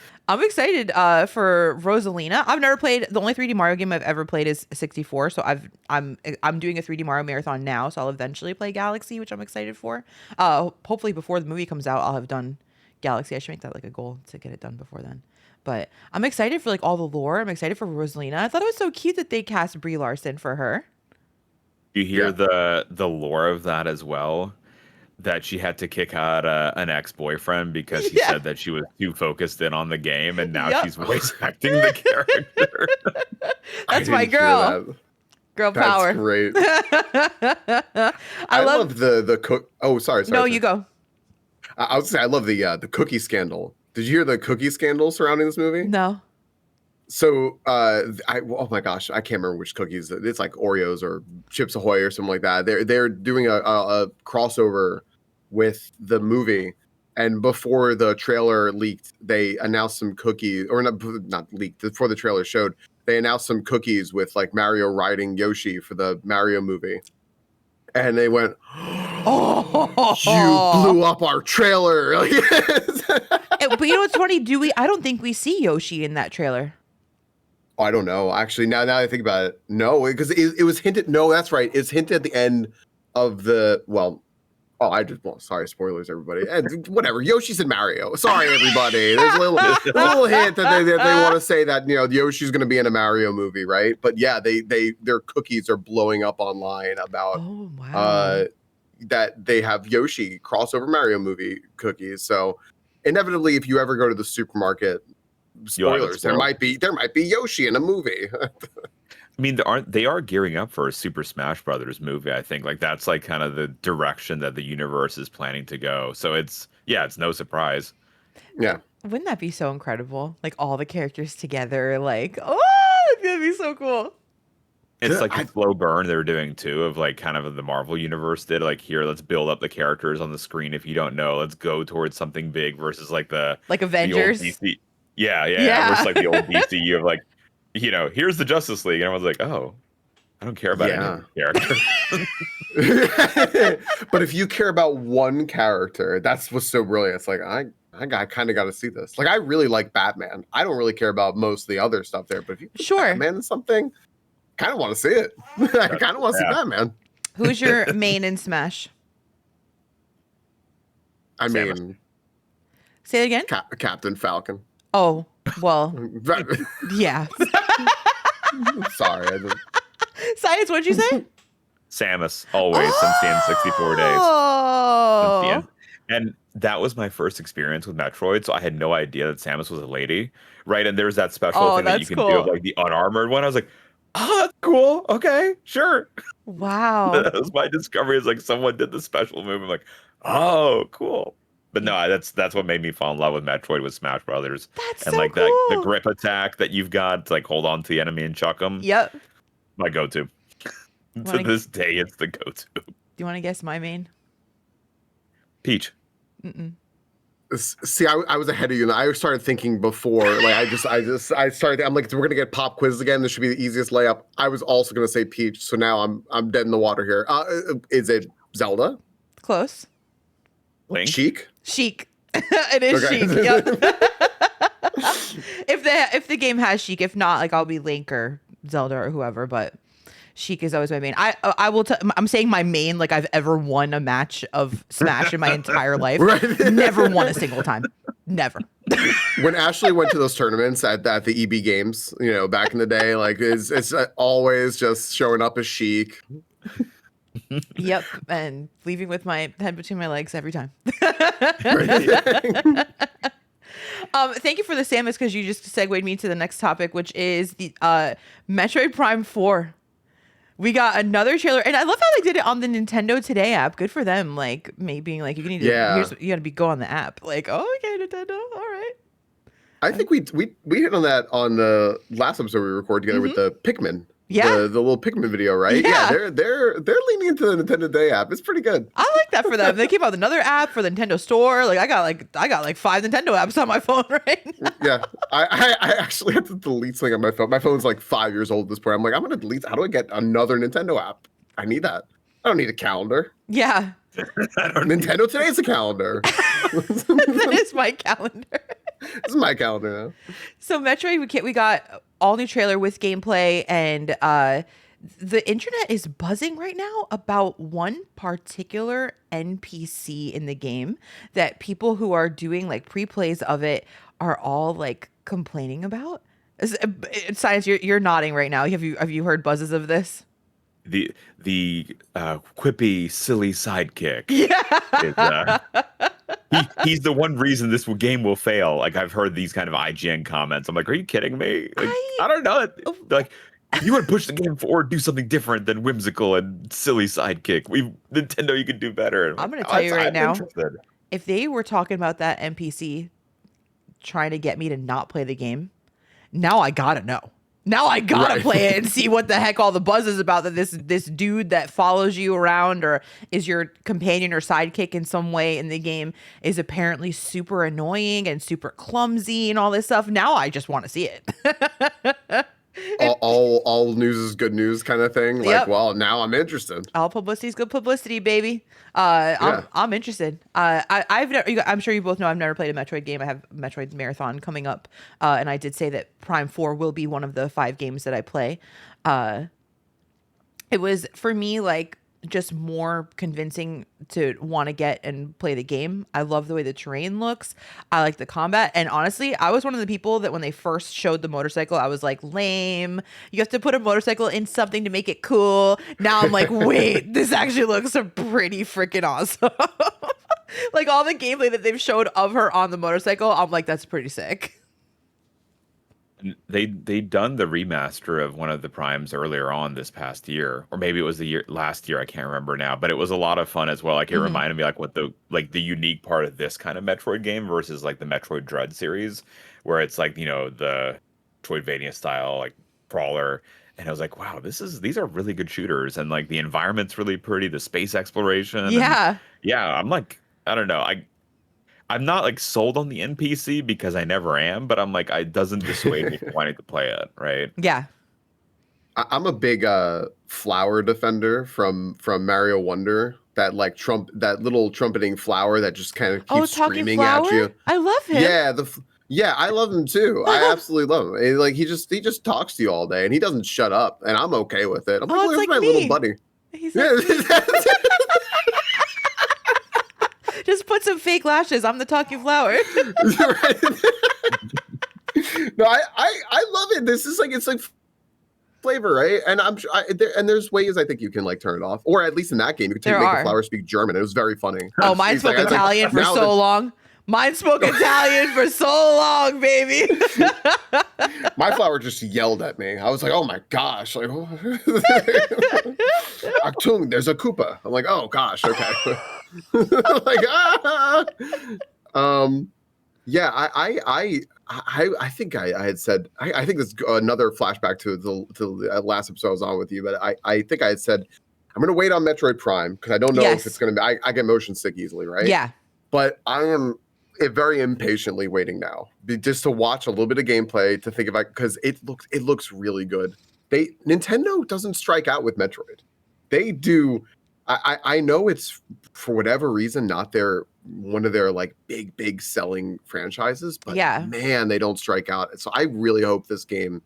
excited for Rosalina. I've never played. The only 3D Mario game I've ever played is 64. So I'm doing a 3D Mario marathon now. So I'll eventually play Galaxy, which I'm excited for. Hopefully before the movie comes out, I'll have done Galaxy. I should make that like a goal to get it done before then. But I'm excited for like all the lore. I'm excited for Rosalina. I thought it was so cute that they cast Brie Larson for her. You hear the lore of that as well? That she had to kick out an ex-boyfriend because he Yeah. said that she was too focused in on the game, and now Yep. she's voice acting the character. That's I my didn't hear girl. that. Girl That's power. great. I I love. love the cook. Oh, sorry. No, you go. I would say I love the cookie scandal. Did you hear the cookie scandal surrounding this movie? No. So, oh my gosh, I can't remember which cookies. It's like Oreos or Chips Ahoy or something like that. They're doing a crossover with the movie, and before the trailer leaked, they announced some cookies, or not leaked before the trailer showed. They announced some cookies with like Mario riding Yoshi for the Mario movie, and they went, Oh, "You blew up our trailer!" But you know what's funny? I don't think we see Yoshi in that trailer. Oh, I don't know. Actually, now I think about it, no, because it was hinted. No, that's right. It's hinted at the end of the sorry, spoilers, everybody. And whatever. Yoshi's in Mario. Sorry, everybody. There's a little hint that they want to say that Yoshi's going to be in a Mario movie, right? But yeah, their cookies are blowing up online about Oh wow. that they have Yoshi crossover Mario movie cookies. So inevitably, if you ever go to the supermarket, You'll have it spoilers, there spoiled. might be Yoshi in a movie. I mean, they are gearing up for a Super Smash Brothers movie. I think like that's like kind of the direction that the universe is planning to go. So it's no surprise. Yeah. Wouldn't that be so incredible? Like all the characters together. Like, oh, it's gonna be so cool. It's like a slow burn they're doing too, of like kind of the Marvel universe did. Like here, let's build up the characters on the screen. If you don't know, let's go towards something big versus like the Avengers. The old DC. Yeah. Yeah. Versus like the old DCU of like, here's the Justice League, and everyone's like, oh, I don't care about any of the characters. But if you care about one character, that's what's so brilliant. It's like I kind of got to see this. Like I really like Batman. I don't really care about most of the other stuff there, but if you put Batman in something, kind of want to see it. I kind of want to see Batman. Who's your main in Smash? I mean, say it again. Captain Falcon. Oh well, yeah. Sorry. Science, what'd you say? Samus, always since the N64 days. Oh. And that was my first experience with Metroid, so I had no idea that Samus was a lady, right? And there's that special thing that you can do of like the unarmored one. I was like, oh, that's cool. Okay, sure. Wow. That was my discovery. Is like someone did the special move. I'm like, oh, cool. But no, that's what made me fall in love with Metroid with Smash Brothers. That's and so like cool. that the grip attack that you've got to like hold on to the enemy and chuck them. Yep. My go-to. To this day, it's the go-to. Do you want to guess my main? Peach. Mm-mm. See, I was ahead of you. And I started thinking before, like I started. I'm like, we're gonna get pop quizzes again. This should be the easiest layup. I was also gonna say Peach. So now I'm dead in the water here. Is it Zelda? Close. Link? Sheik. It is Okay. Sheik. Yep. if the game has Sheik, if not, like I'll be Link or Zelda or whoever. But Sheik is always my main. I will. I'm saying my main like I've ever won a match of Smash in my entire life. Right. Never won a single time. Never. When Ashley went to those tournaments at the EB Games, back in the day, like it's always just showing up as Sheik. Yep, and leaving with my head between my legs every time. Thank you for the Samus, because you just segued me to the next topic, which is the Metroid Prime 4. We got another trailer, and I love how they did it on the Nintendo Today app. Good for them. Like, maybe being like, you need to, you got to go on the app. Like, oh, okay, Nintendo, all right. I think we hit on that on the last episode we recorded together with the Pikmin. Yeah, the little Pikmin video, right? Yeah, they're leaning into the Nintendo Day app. It's pretty good. I like that for them. They came out with another app for the Nintendo Store. Like I got like 5 Nintendo apps on my phone right now. Yeah, I actually had to delete something on my phone. My phone's like 5 years old at this point. I'm like, I'm gonna delete. How do I get another Nintendo app? I need that. I don't need a calendar. Yeah. Nintendo Today is a calendar. That is my calendar. This is my calendar now. So Metroid, we got all new trailer with gameplay, and the internet is buzzing right now about one particular NPC in the game that people who are doing like pre-plays of it are all like complaining about. Science, you're nodding right now. Have you heard buzzes of this? The quippy, silly sidekick. Yeah. He's the one reason this game will fail. Like, I've heard these kind of IGN comments. I'm like, are you kidding me? Like, I don't know. Like, you want to push the game forward, do something different than whimsical and silly sidekick. Nintendo, you can do better. I'm going to tell you right now, if they were talking about that NPC trying to get me to not play the game, now I gotta know. Now I gotta play it and see what the heck all the buzz is about, that this dude that follows you around or is your companion or sidekick in some way in the game is apparently super annoying and super clumsy and all this stuff. Now I just want to see it. all news is good news kind of thing. Like, well, now I'm interested. All publicity is good publicity, baby. I'm interested. I'm sure you both know I've never played a Metroid game. I have Metroid Marathon coming up, and I did say that Prime 4 will be one of the 5 games that I play. It was for me like just more convincing to want to get and play the game. I love the way the terrain looks. I like the combat. And honestly, I was one of the people that when they first showed the motorcycle, I was like, lame. You have to put a motorcycle in something to make it cool. Now I'm like, wait, this actually looks pretty freaking awesome. Like all the gameplay that they've showed of her on the motorcycle, I'm like, that's pretty sick. They done the remaster of one of the primes earlier on this past year, or maybe it was last year. I can't remember now, but it was a lot of fun as well. Like it reminded me like what the unique part of this kind of Metroid game versus like the Metroid Dread series, where it's like, the Metroidvania style like brawler. And I was like, wow, these are really good shooters, and like the environment's really pretty, the space exploration. Yeah. I'm like, I don't know. I'm not like sold on the NPC because I never am, but I'm like, it doesn't dissuade me from wanting to play it, right? Yeah. I'm a big flower defender from Mario Wonder. That like that little trumpeting flower that just kind of keeps screaming flower? at you. I love him. Yeah, I love him too. I absolutely love him. Like he just talks to you all day and he doesn't shut up, and I'm okay with it. I'm like, it's like my me. little buddy. He's like just put some fake lashes. I'm the talking flower. No, I love it. This is like, it's like flavor, right? And I'm sure there's ways I think you can like turn it off, or at least in that game you could make the flower speak German. It was very funny. Oh, mine spoke Italian for so long. Mine spoke Italian for so long, baby. My flower just yelled at me. I was like, oh my gosh. Like, Achtung, there's a Koopa. I'm like, oh gosh, okay. Like, yeah, I think I had said, I think this is another flashback to the last episode I was on with you, but I think I had said, I'm going to wait on Metroid Prime because I don't know if it's going to be, I get motion sick easily, right? Yeah. But I am very impatiently waiting now, just to watch a little bit of gameplay to think about, because it looks really good. Nintendo doesn't strike out with Metroid. They do. I know it's for whatever reason not one of their like big selling franchises, but man, they don't strike out. So I really hope this game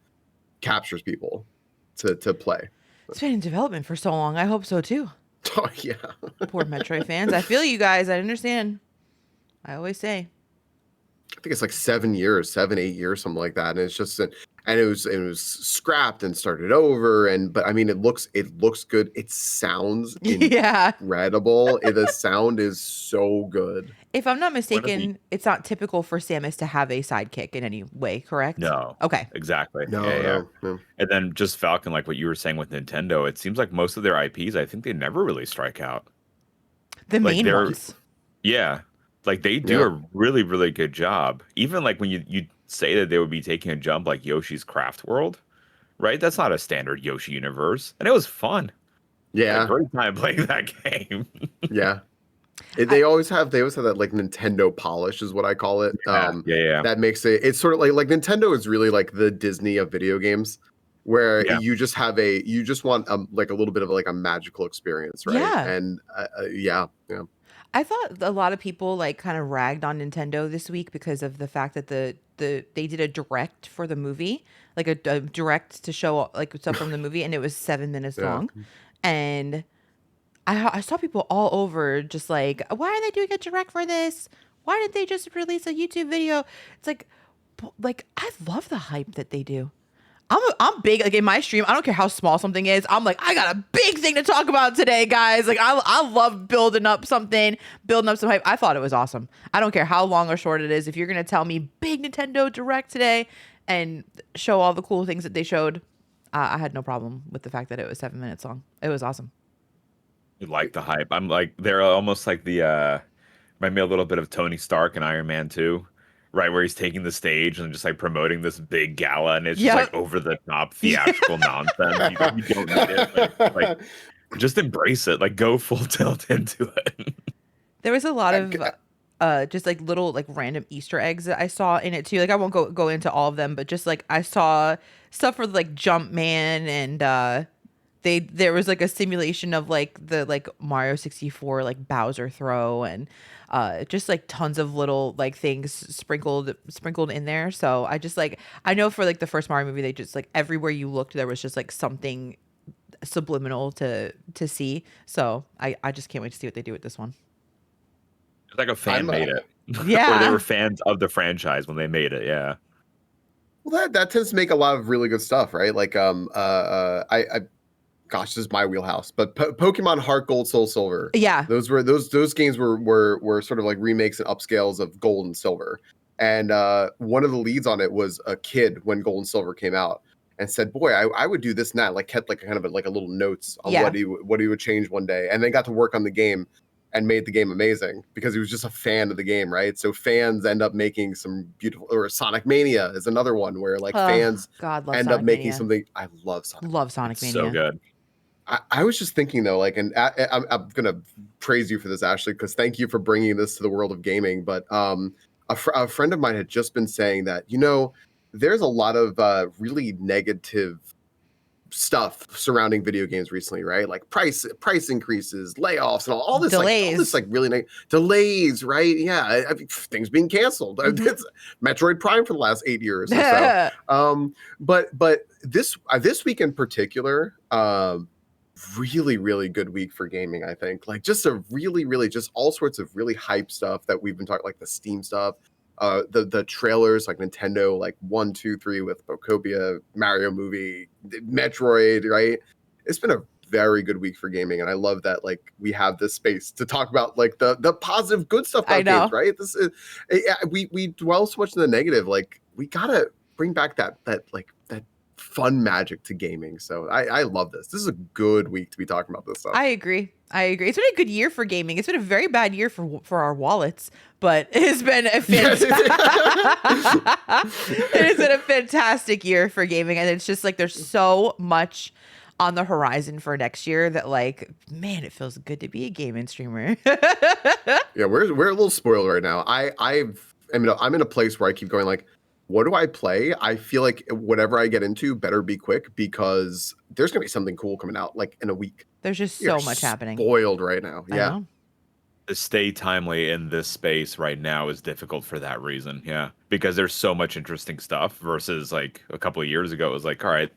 captures people to play. It's been in development for so long. I hope so too. Oh yeah. Poor Metroid fans. I feel you guys. I understand. I always say. I think it's like 7 years, 8 years, something like that. And it's just, and it was scrapped and started over. But I mean, it looks good. It sounds Yeah. incredible. The sound is so good. If I'm not One of the mistaken, it's not typical for Samus to have a sidekick in any way, correct? No, Okay. exactly. No, Yeah, yeah. no. And then just Falcon, like what you were saying with Nintendo, it seems like most of their IPs, I think they never really strike out. The Like main they're, ones. yeah, like they do Yeah. a really, really good job. Even like when you say that they would be taking a jump like Yoshi's Craft World, right? That's not a standard Yoshi universe, and it was fun. I had a Yeah. great time playing that game. Yeah. They always have that like Nintendo polish is what I call it. Yeah. That makes it's sort of like Nintendo is really like the Disney of video games, where Yeah. you just want like a little bit of like a magical experience, right? Yeah. And yeah. I thought a lot of people like kind of ragged on Nintendo this week because of the fact that they did a direct for the movie, like a direct to show like stuff from the movie, and it was 7 minutes Yeah. long, and I saw people all over just like, why are they doing a direct for this? Why did they just release a YouTube video? It's like I love the hype that they do. I'm big like in my stream. I don't care how small something is. I'm like, I got a big thing to talk about today, guys. Like I love building up something, building up some hype. I thought it was awesome. I don't care how long or short it is. If you're gonna tell me big Nintendo Direct today and show all the cool things that they showed, I had no problem with the fact that it was 7 minutes long. It was awesome. You like the hype. I'm like they're almost like the remind me a little bit of Tony Stark and Iron Man 2, right? Where he's taking the stage and just like promoting this big gala and it's just like over the top theatrical nonsense. You don't need it. Like just embrace it. Like go full tilt into it. There was a lot of just like little like random Easter eggs that I saw in it too. Like I won't go into all of them, but just like I saw stuff for like Jumpman and there was like a simulation of like the like Mario 64 like Bowser throw and just like tons of little like things sprinkled in there. So I just like I know for like the first Mario movie they just like everywhere you looked there was just like something subliminal to see. So I just can't wait to see what they do with this one. It's like a fan made it. Yeah. Or they were fans of the franchise when they made it. Yeah. Well, that tends to make a lot of really good stuff, right? Like gosh, this is my wheelhouse. But Pokemon Heart Gold, Soul Silver. Yeah. Those games were sort of like remakes and upscales of Gold and Silver. And one of the leads on it was a kid when Gold and Silver came out and said, "Boy, I would do this now." Like kept like kind of like a little notes on what he would change one day, and then got to work on the game and made the game amazing because he was just a fan of the game, right? So fans end up making some beautiful, or Sonic Mania is another one where like fans end up making something. I love Sonic. Love Sonic Mania. So good. I was just thinking though, like, and I'm gonna praise you for this, Ashley, because thank you for bringing this to the world of gaming. But a friend of mine had just been saying that there's a lot of really negative stuff surrounding video games recently, right? Like price increases, layoffs, and all this delays. Like all this like really delays, right? Yeah, I mean, things being canceled. It's Metroid Prime for the last 8 years or so. But this week in particular, really, really good week for gaming, I think. Like just a really, really just all sorts of really hype stuff that we've been talking, like the Steam stuff, the trailers, like Nintendo, like 1, 2, 3 with Pokopia, Mario movie, Metroid, right? It's been a very good week for gaming, and I love that like we have this space to talk about like the positive good stuff about games, right? This is we dwell so much in the negative. Like we gotta bring back that fun magic to gaming. So I love this. This is a good week to be talking about this stuff. I agree. It's been a good year for gaming. It's been a very bad year for our wallets, but it has been a fantastic year for gaming. And it's just like there's so much on the horizon for next year that like, man, it feels good to be a gaming streamer. Yeah, we're a little spoiled right now. I'm in a place where I keep going like, what do I play? I feel like whatever I get into better be quick because there's going to be something cool coming out like in a week. There's just so much happening. Spoiled right now. Yeah. To stay timely in this space right now is difficult for that reason. Yeah. Because there's so much interesting stuff versus like a couple of years ago, it was like, all right,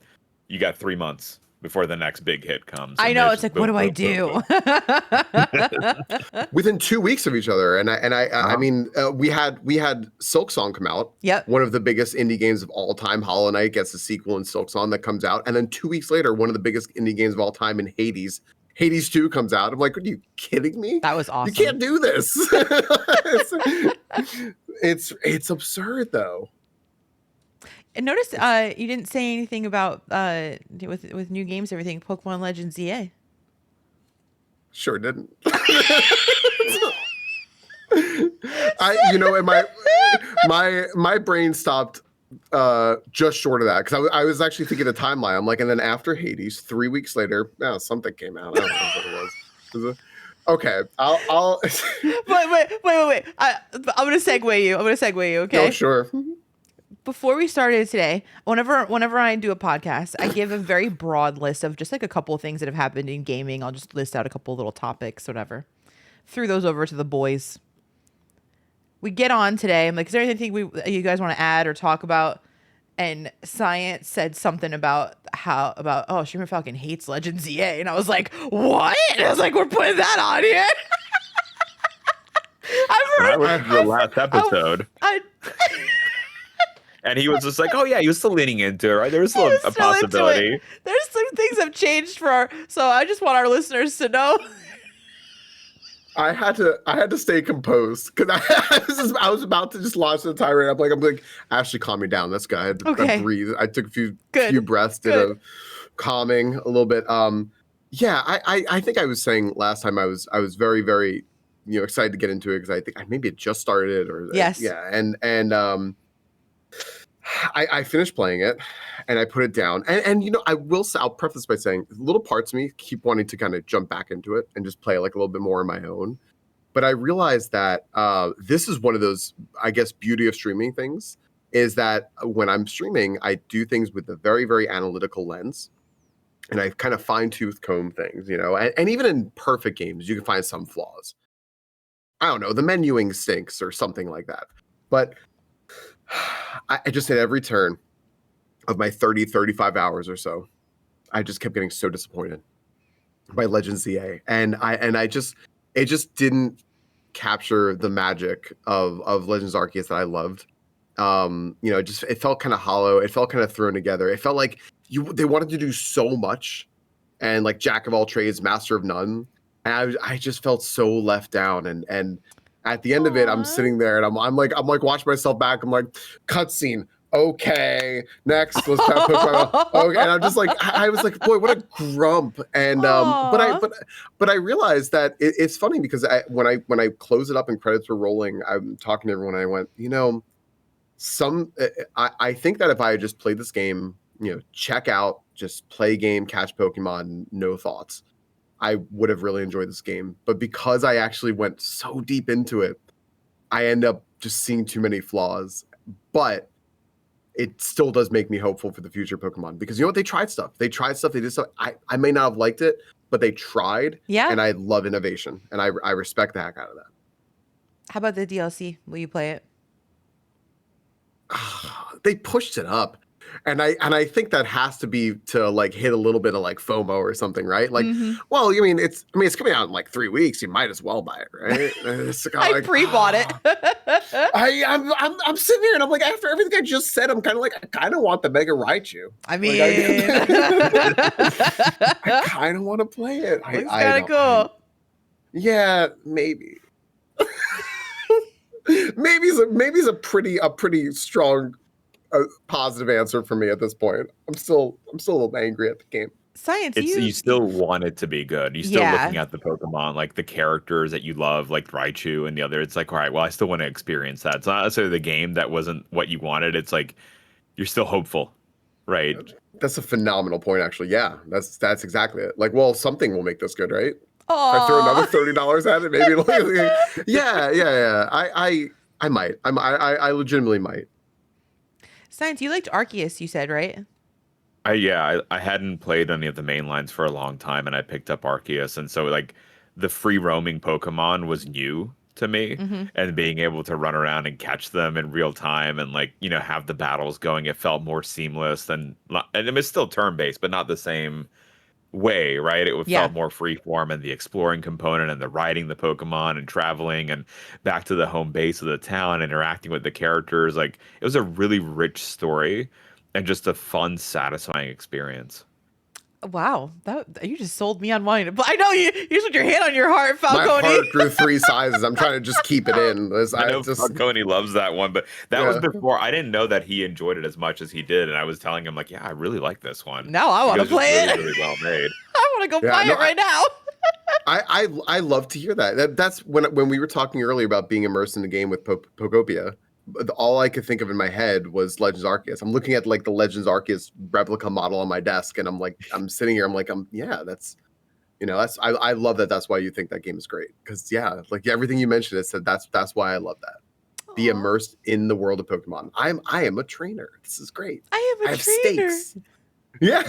you got 3 months. before the next big hit comes. I And know. there's It's just like, what boom, do I boom, boom, do? Within 2 weeks of each other. And I Uh-huh. mean, we had Silksong come out. Yep. One of the biggest indie games of all time. Hollow Knight gets a sequel in Silksong that comes out, and then 2 weeks later, one of the biggest indie games of all time in Hades. Hades 2 comes out. I'm like, are you kidding me? That was awesome. You can't do this. it's absurd though. And notice you didn't say anything about with new games, everything. Pokemon Legends EA. Sure didn't. And my brain stopped just short of that, because I was actually thinking a timeline. I'm like, and then after Hades, 3 weeks later, something came out. I don't know what it was. Okay, I'll. Wait. I'm gonna segue you. Okay. Oh, sure. Before we started today, whenever I do a podcast, I give a very broad list of just like a couple of things that have happened in gaming. I'll just list out a couple of little topics, whatever. Threw those over to the boys. We get on today. I'm like, is there anything you guys want to add or talk about? And Science said something about StreamingFalcon hates Legends EA, and I was like, what? And I was like, we're putting that on here. That was the last episode. And he was just like, oh yeah, he was still leaning into it, right? There was still a possibility. There's some things have changed so I just want our listeners to know. I had to stay composed, because I was about to just launch the tirade. I'm like, Ashley, calm me down. Let's go. I breathe. I took a few breaths, did a calming a little bit. I think I was saying last time I was very, very excited to get into it, because I think maybe it just started, or yes, I finished playing it and I put it down, and I'll preface by saying little parts of me keep wanting to kind of jump back into it and just play like a little bit more on my own. But I realized that this is one of those, I guess, beauty of streaming things, is that when I'm streaming, I do things with a very, very analytical lens, and I kind of fine-tooth comb things, and even in perfect games, you can find some flaws. I don't know, the menuing stinks or something like that. But I just at every turn of my 35 hours or so, I just kept getting so disappointed by Legends EA. And it just didn't capture the magic of Legends Arceus that I loved. It felt kind of hollow. It felt kind of thrown together. It felt like they wanted to do so much, and like jack of all trades, master of none. And I just felt so left down. And at the end of it, I'm sitting there and I'm like watching myself back. I'm like, cutscene. Okay, next let's put okay. And I'm just like, I was like, boy, what a grump. And but I realized that it's funny, because when I close it up and credits were rolling, I'm talking to everyone and I went, I think that if I had just played this game, check out, just play game, catch Pokemon, no thoughts, I would have really enjoyed this game. But because I actually went so deep into it, I end up just seeing too many flaws. But it still does make me hopeful for the future Pokemon, because they tried stuff. They did stuff. I may not have liked it, but they tried. Yeah. And I love innovation, and I respect the heck out of that. How about the DLC? Will you play it? They pushed it up. And I think that has to be to like hit a little bit of like FOMO or something, right? Like, well, it's coming out in like 3 weeks. You might as well buy it, right? I pre-bought it. I'm sitting here and I'm like, after everything I just said, I'm kind of like, I kind of want the Mega Raichu. I mean, I kind of want to play it. Looks kind of cool. Yeah, maybe. maybe a pretty strong positive answer for me at this point. I'm still a little angry at the game. Science, you still want it to be good. You're still looking at the Pokemon, like the characters that you love, like Raichu and the other. It's like, all right, well, I still want to experience that. It's not necessarily the game that wasn't what you wanted. It's like you're still hopeful, right? That's a phenomenal point, actually. Yeah, that's exactly it. Like, well, something will make this good, right? Aww. If I throw another $30 at it, maybe. Yeah. I might. I legitimately might. Science, you liked Arceus, you said, right? I hadn't played any of the main lines for a long time, and I picked up Arceus, and so like the free roaming Pokemon was new to me, and being able to run around and catch them in real time and like have the battles going, it felt more seamless and it was still turn based, but not the same way, right? It Yeah. felt more freeform, and the exploring component and the riding the Pokemon and traveling and back to the home base of the town, interacting with the characters. Like it was a really rich story and just a fun, satisfying experience. Wow, that you just sold me on wine. But I know you put your hand on your heart, My Falcone. heart grew 3 sizes. I'm trying to just keep it in. I I know just Falcone loves that one, but that was yeah. before I didn't know that he enjoyed it as much as he did, and I was telling him like, yeah, I really like this one. Now I Like, it want to was just play really, it. really well made. I want to go Yeah, buy no, it right now. I love to hear that. That's when we were talking earlier about being immersed in the game with Pokopia. All I could think of in my head was Legends Arceus. I'm looking at like the Legends Arceus replica model on my desk, and I'm sitting here. Yeah, that's I love that. That's why you think that game is great because yeah, like everything you mentioned, it said that's why I love that. Be Aw, immersed in the world of Pokemon. I am a trainer. This is great. I am I a have trainer. stakes. Yeah.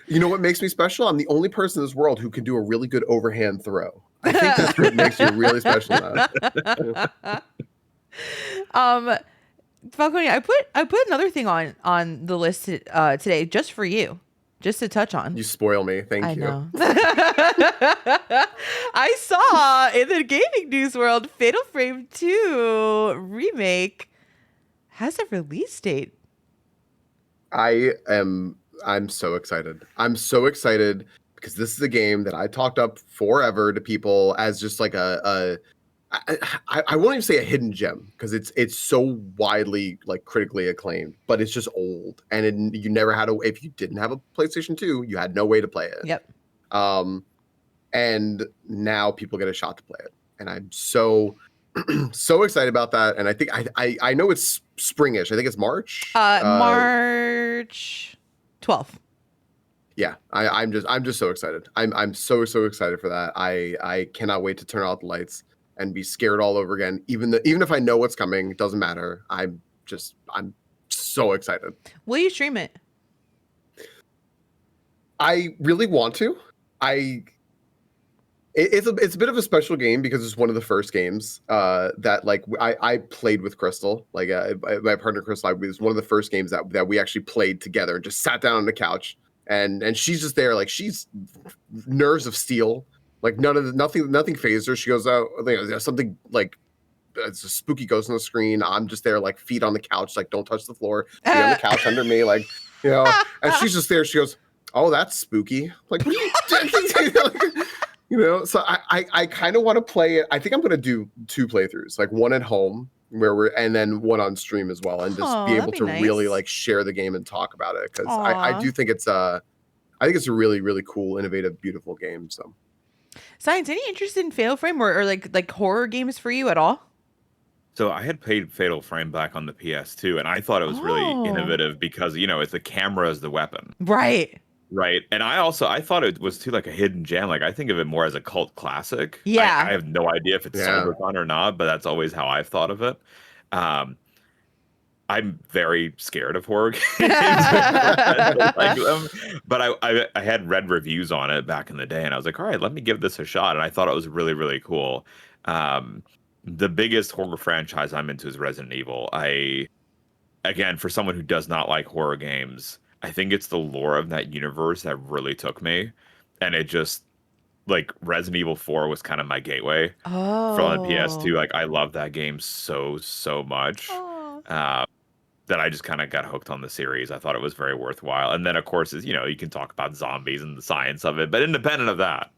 You know what makes me special? I'm the only person in this world who can do a really good overhand throw. I think that's what makes you really special now. Yeah. um, Falcone, I put another thing on the list today just for you, just to touch on. You spoil me. Thank I you. know. I saw in the gaming news world, Fatal Frame 2 remake has a release date. I'm so excited. I'm so excited because this is a game that I talked up forever to people as just like I won't even say a hidden gem because it's so widely like critically acclaimed, but it's just old and you never had if you didn't have a PlayStation 2, you had no way to play it. Yep. And now people get a shot to play it, and I'm so so excited about that. And I think I know it's springish. I think it's March. March 12th. Yeah, I'm just so excited. I'm so excited for that. I cannot wait to turn out the lights and be scared all over again. Even if I know what's coming, it doesn't matter. I'm so excited. Will you stream it? I really want to. It's a bit of a special game because it's one of the first games that like I played with Crystal. Like my partner Crystal, it was one of the first games that we actually played together and just sat down on the couch and she's just there like she's nerves of steel. Like nothing phased her. She goes out, there's something like it's a spooky ghost on the screen. I'm just there like feet on the couch, like don't touch the floor. Feet on the couch under me, like and she's just there. She goes, "Oh, that's spooky." Like, what are you so I kind of want to play it. I think I'm going to do 2 playthroughs, like one at home and then one on stream as well, and just be able to really like share the game and talk about it because I do think it's a really, really cool, innovative, beautiful game. So, Science, any interest in Fatal Frame or like horror games for you at all? So I had played Fatal Frame back on the PS2, and I thought it was really innovative because it's the camera as the weapon. Right. Right. And I thought it was too like a hidden gem. Like I think of it more as a cult classic. Yeah. I have no idea if it's sold on or not, but that's always how I've thought of it. I'm very scared of horror games. I don't like them. But I had read reviews on it back in the day, and I was like, all right, let me give this a shot. And I thought it was really, really cool. The biggest horror franchise I'm into is Resident Evil. Again, for someone who does not like horror games, I think it's the lore of that universe that really took me. And it just, like, Resident Evil 4 was kind of my gateway from the PS2. Like, I love that game so much that I just kind of got hooked on the series. I thought it was very worthwhile. And then, of course, you can talk about zombies and the science of it. But independent of that,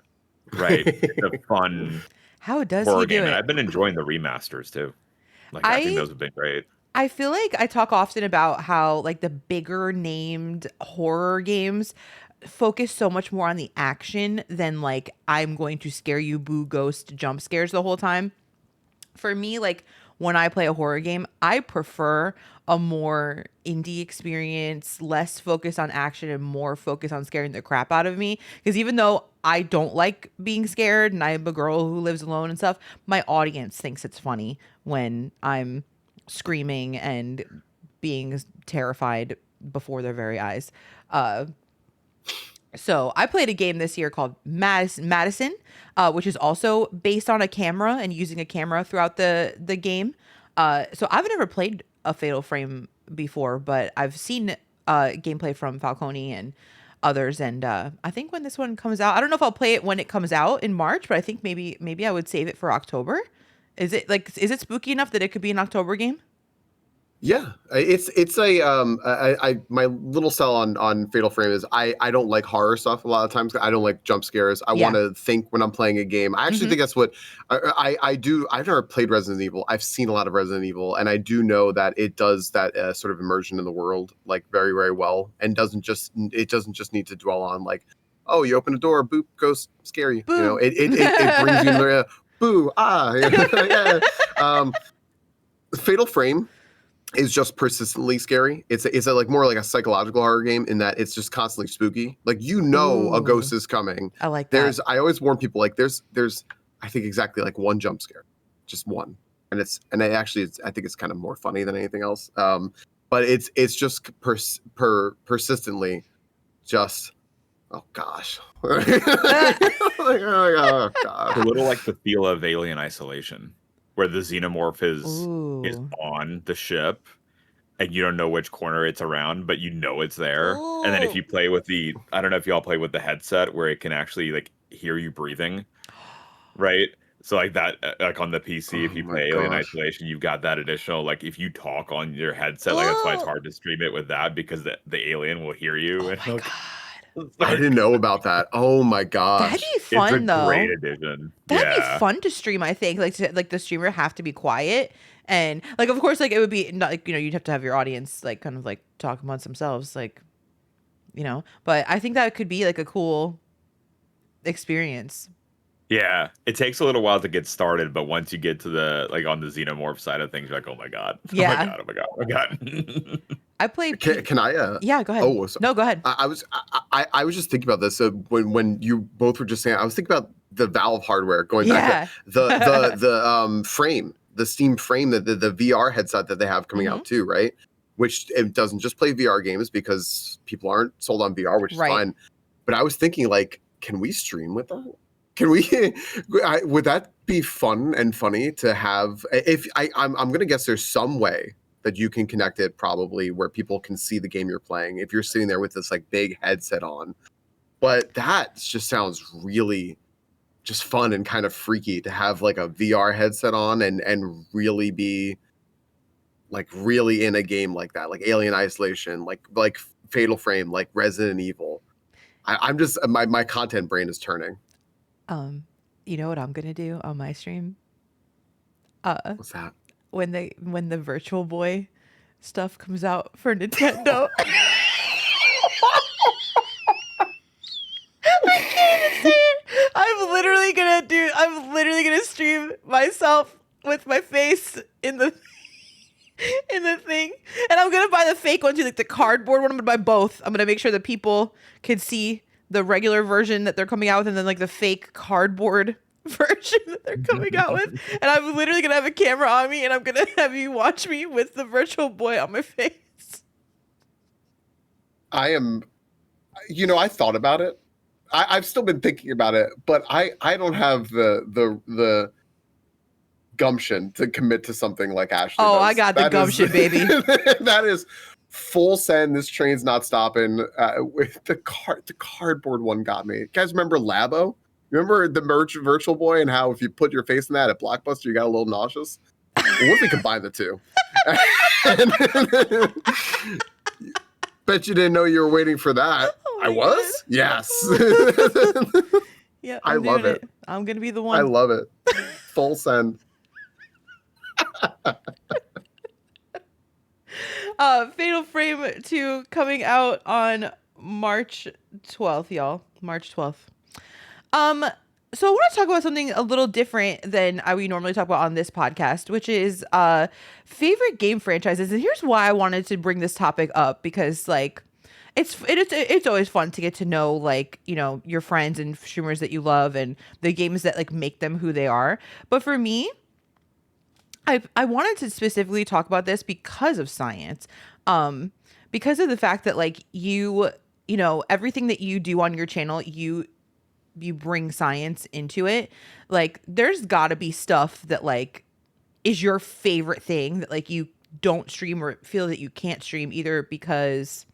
right, it's a fun How does horror he do game. it? And I've been enjoying the remasters, too. Like, I think those have been great. I feel like I talk often about how like the bigger named horror games focus so much more on the action than like I'm going to scare you boo ghost jump scares the whole time. For me, like when I play a horror game, I prefer a more indie experience, less focus on action and more focus on scaring the crap out of me. Because even though I don't like being scared and I'm a girl who lives alone and stuff, my audience thinks it's funny when I'm screaming and being terrified before their very eyes. So I played a game this year called Madison, which is also based on a camera and using a camera throughout the game. So I've never played a Fatal Frame before, but I've seen gameplay from Falcone and others. And I think when this one comes out, I don't know if I'll play it when it comes out in March, but I think maybe I would save it for October. Is it spooky enough that it could be an October game? Yeah, it's a I my little sell on Fatal Frame is I don't like horror stuff a lot of times. I don't like jump scares. I want to think when I'm playing a game. I actually think that's what I do. I've never played Resident Evil. I've seen a lot of Resident Evil, and I do know that it does that sort of immersion in the world like very, very well, and doesn't just need to dwell on like, oh, you open a door, boop, ghost, scary. Boo. You know, it brings you in there, boo, ah, yeah. Fatal Frame is just persistently scary. It's a like more like a psychological horror game in that it's just constantly spooky. Like a ghost is coming. I like that. I always warn people like there's I think exactly like one jump scare, just one, and I think it's kind of more funny than anything else. But it's just persistently just oh gosh. Oh gosh. A little like the feel of Alien Isolation, where the xenomorph is on the ship and you don't know which corner it's around, but you know it's there. Ooh. And then if you play with I don't know if y'all play with the headset where it can actually like hear you breathing, right? So like that, like on the PC, if you play Alien Isolation, you've got that additional, like if you talk on your headset, like that's why it's hard to stream it with that, because the alien will hear you. Oh my God. I didn't know about that. Oh my gosh. That'd be fun, though. Great addition. That'd be fun to stream, I think. Like the streamer have to be quiet. And like, of course, like it would be not like, you'd have to have your audience like kind of like talk amongst themselves, like, but I think that could be like a cool experience. Yeah, it takes a little while to get started, but once you get to the like on the xenomorph side of things, you're like, oh my God. Yeah. Oh my God. I played. Can I? Yeah, go ahead. Oh, sorry. No, go ahead. I was just thinking about this. So when you both were just saying, I was thinking about the Valve hardware going back to the frame, the Steam frame, the VR headset that they have coming out too, right? Which it doesn't just play VR games because people aren't sold on VR, which is fine. But I was thinking, like, can we stream with that? Can we? Would that be fun and funny to have? If I'm gonna guess there's some way that you can connect it probably where people can see the game you're playing if you're sitting there with this like big headset on. But that just sounds really just fun and kind of freaky to have like a VR headset on and really be like really in a game like that, like Alien Isolation, like Fatal Frame, like Resident Evil. I'm just my content brain is turning. You know what I'm gonna do on my stream? What's that? When the Virtual Boy stuff comes out for Nintendo. I can't even say it. I'm literally gonna stream myself with my face in the thing, and I'm gonna buy the fake one too, like the cardboard one. I'm gonna buy both. I'm gonna make sure that people can see the regular version that they're coming out with, and then like the fake cardboard version that they're coming out with. And I'm literally gonna have a camera on me, and I'm gonna have you watch me with the Virtual Boy on my face. I am, I thought about it. I've still been thinking about it, but I don't have the gumption to commit to something like Ashley does. I got the gumption, baby. That is full send. This train's not stopping. With the cardboard one got me. You guys remember Labo? Remember the Virtual Boy and how if you put your face in that at Blockbuster, you got a little nauseous? Well, what if we combine the two? Bet you didn't know you were waiting for that. I was? Yes. Yeah, I love it. I'm going to be the one. I love it. Full send. Fatal Frame 2 coming out on March 12th, y'all. March 12th. So I want to talk about something a little different than we normally talk about on this podcast, which is favorite game franchises. And here's why I wanted to bring this topic up, because like it's always fun to get to know like, your friends and streamers that you love and the games that like make them who they are. But for me, I wanted to specifically talk about this because of science. Because of the fact that like everything that you do on your channel, you bring science into it. Like there's gotta be stuff that like is your favorite thing that like you don't stream or feel that you can't stream, either because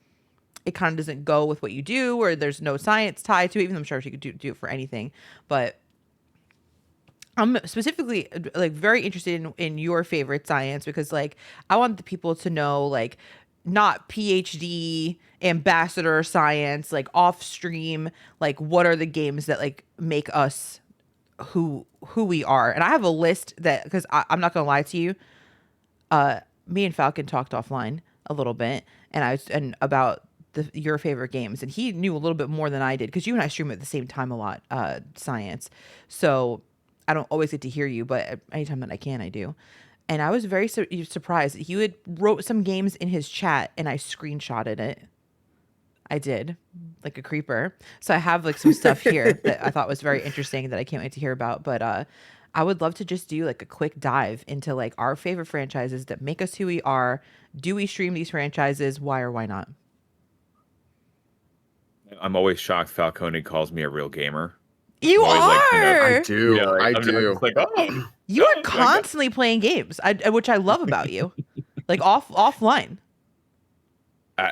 it kind of doesn't go with what you do, or there's no science tied to it, even though I'm sure you could do it for anything. But I'm specifically like very interested in your favorite science, because like I want the people to know, like, not PhD ambassador science, like off stream, like what are the games that like make us who we are. And I have a list that, because I'm not gonna lie to you, me and Falcon talked offline a little bit, and about your favorite games, and he knew a little bit more than I did, because you and I stream at the same time a lot, science. So I don't always get to hear you, but anytime that I can, I do. And I was very surprised that he had wrote some games in his chat, and I screenshotted it. I did, like a creeper. So I have like some stuff here that I thought was very interesting that I can't wait to hear about. But I would love to just do like a quick dive into like our favorite franchises that make us who we are. Do we stream these franchises? Why or why not? I'm always shocked Falcone calls me a real gamer. You I'm always like, I are. do. I I'm do. just like, oh, You are my God. constantly playing games, which I love about you. Like offline.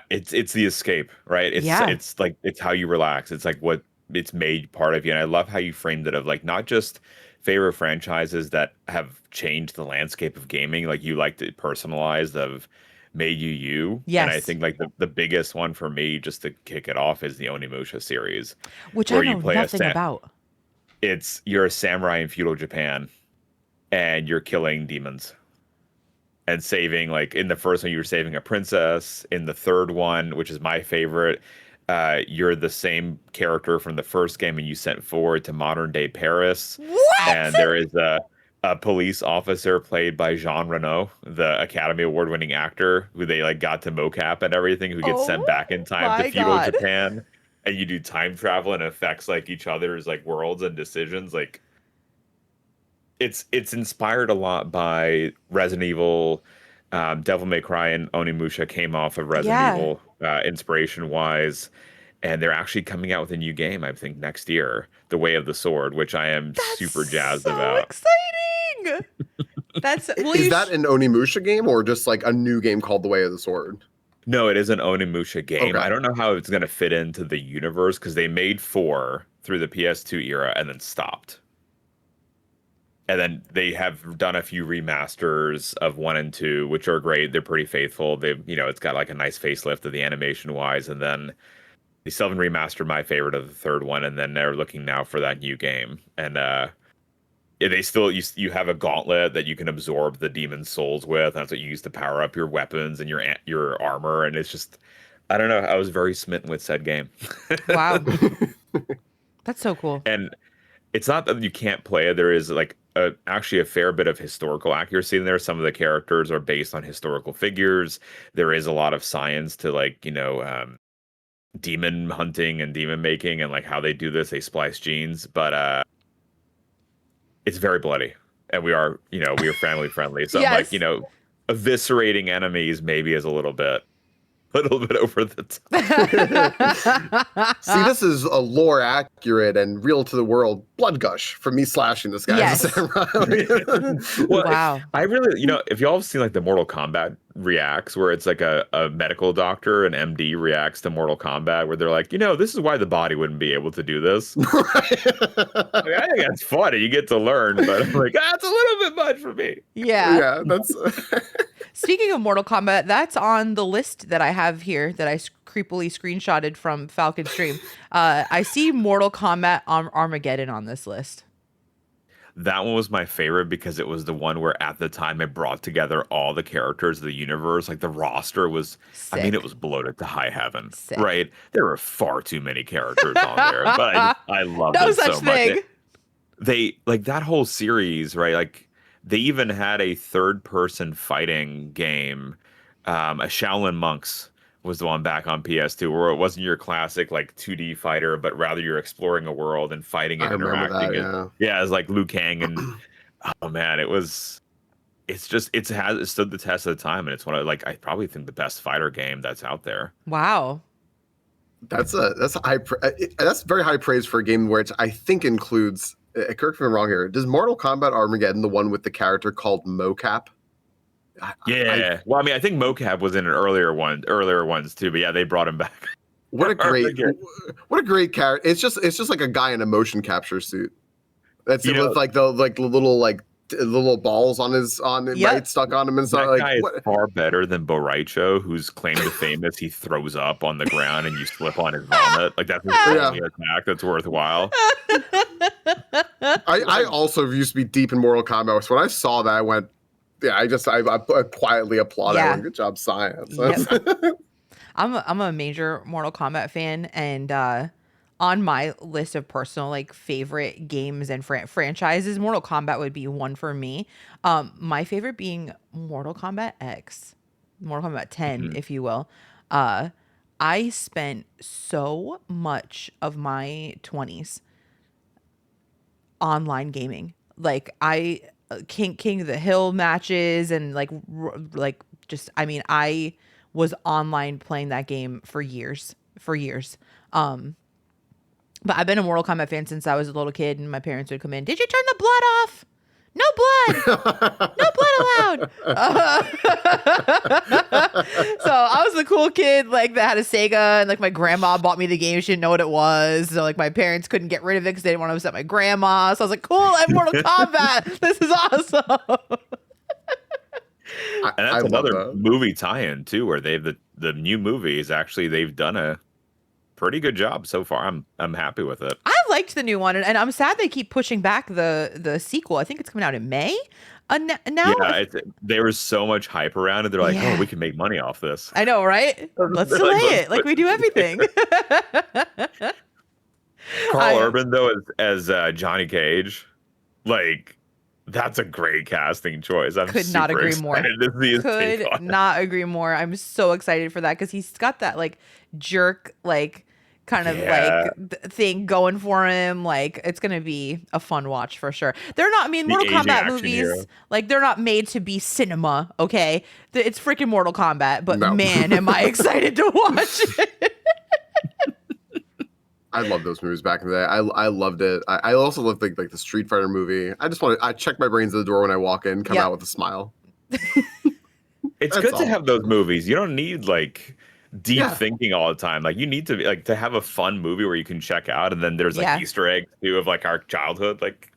It's the escape, right? Yeah. It's like, it's how you relax. It's like what it's made part of you. And I love how you framed it, of like not just favorite franchises that have changed the landscape of gaming, like you liked it personalized, of made you. Yes. And I think like the biggest one for me, just to kick it off, is the Onimusha series, Which I where know you play nothing about. you're a samurai in feudal Japan, and you're killing demons and saving, like in the first one you were saving a princess. In the third one, which is my favorite, you're the same character from the first game, and you sent forward to modern day Paris. What? And there is a police officer played by Jean Reno, the Academy Award winning actor, who they like got to mocap and everything, who gets sent back in time my to feudal God. Japan. And you do time travel and affects like each other's like worlds and decisions. Like it's inspired a lot by Resident Evil. Devil May Cry and Onimusha came off of Resident Evil, inspiration wise, and they're actually coming out with a new game, I think, next year, The Way of the Sword, which I am super jazzed about. Exciting. That's Is that an Onimusha game, or just like a new game called The Way of the Sword? No, it is an Onimusha game. Okay. I don't know how it's going to fit into the universe, because they made 4 through the PS2 era and then stopped. And then they have done a few remasters of 1 and 2, which are great. They're pretty faithful. They've, it's got like a nice facelift of the animation wise. And then they still haven't remastered my favorite of the third one. And then they're looking now for that new game. And they still, you have a gauntlet that you can absorb the demon's souls with. That's what you use to power up your weapons and your armor. And it's just, I don't know. I was very smitten with said game. Wow. That's so cool. And it's not that you can't play it. There is like actually a fair bit of historical accuracy in there. Some of the characters are based on historical figures. There is a lot of science to like, demon hunting and demon making, and like how they do this. They splice genes, but it's very bloody, and we are family friendly. So Yes. I'm like, eviscerating enemies maybe is a little bit over the top. See, this is a lore accurate and real to the world blood gush from me slashing this guy as a samurai. Well, Wow. I really, if y'all have seen like the Mortal Kombat reacts, where it's like a medical doctor, an MD reacts to Mortal Kombat, where they're like, this is why the body wouldn't be able to do this. I think that's funny. You get to learn, but I'm like, that's a little bit much for me. Yeah. Yeah, that's Speaking of Mortal Kombat, that's on the list that I have here that I creepily screenshotted from Falcon Stream. I see Mortal Kombat Armageddon on this list. That one was my favorite because it was the one where at the time it brought together all the characters of the universe. Like the roster was, Sick. it was bloated to high heaven, Sick. right? There were far too many characters on there, but I loved No it such so thing. much. They like that whole series, right? Like they even had a third-person fighting game. A Shaolin Monks was the one back on PS2, where it wasn't your classic like 2D fighter, but rather you're exploring a world and fighting and I remember interacting. that, Yeah, it's like Liu Kang, and oh man, it stood the test of the time, and it's one of like I probably think the best fighter game that's out there. Wow. that's very high praise for a game where I think includes. Correct me if I'm wrong here. Does Mortal Kombat Armageddon the one with the character called Mocap? Yeah. Well, I think Mocap was in an earlier ones too, but yeah, they brought him back. What a great character. It's just like a guy in a motion capture suit. That's it, with the little balls on right stuck on him and stuff. That guy is far better than Boraicho, whose claim to fame is he throws up on the ground and you slip on his vomit. Like that's his only attack that's worthwhile. I also used to be deep in Mortal Kombat. So when I saw that, I went, I quietly applauded. I went, good job, science. Yep. I'm a major Mortal Kombat fan, and on my list of personal like favorite games and franchises, Mortal Kombat would be one for me. My favorite being Mortal Kombat X, Mortal Kombat 10, if you will. I spent so much of my 20s online gaming. Like I King of the Hill matches and I was online playing that game for years. But I've been a Mortal Kombat fan since I was a little kid, and my parents would come in. Did you turn the blood off? No blood. No blood allowed. So I was the cool kid like that had a Sega, and like my grandma bought me the game. She didn't know what it was. So like my parents couldn't get rid of it because they didn't want to upset my grandma. So I was like, cool, I'm Mortal Kombat. This is awesome. And that's another movie tie-in too, where they've the new movies actually they've done a pretty good job so far. I'm happy with it. I liked the new one, and I'm sad they keep pushing back the sequel. I think it's coming out in May. Now, there was so much hype around it. They're like, oh, we can make money off this. I know, right? Let's delay it, like we do everything. Carl Urban though as Johnny Cage, like. That's a great casting choice. Could not agree more. Could not agree more. I'm so excited for that because he's got that like jerk like kind of like thing going for him. Like it's gonna be a fun watch for sure. They're not. I mean, Mortal Kombat movies like they're not made to be cinema. Okay, it's freaking Mortal Kombat. But man, am I excited to watch it. I loved those movies back in the day. I loved it. I also loved like the Street Fighter movie. I check my brains at the door when I walk in, come out with a smile. It's good to have those movies. You don't need like deep thinking all the time. Like you need to be like to have a fun movie where you can check out, and then there's like Easter eggs too of like our childhood. Like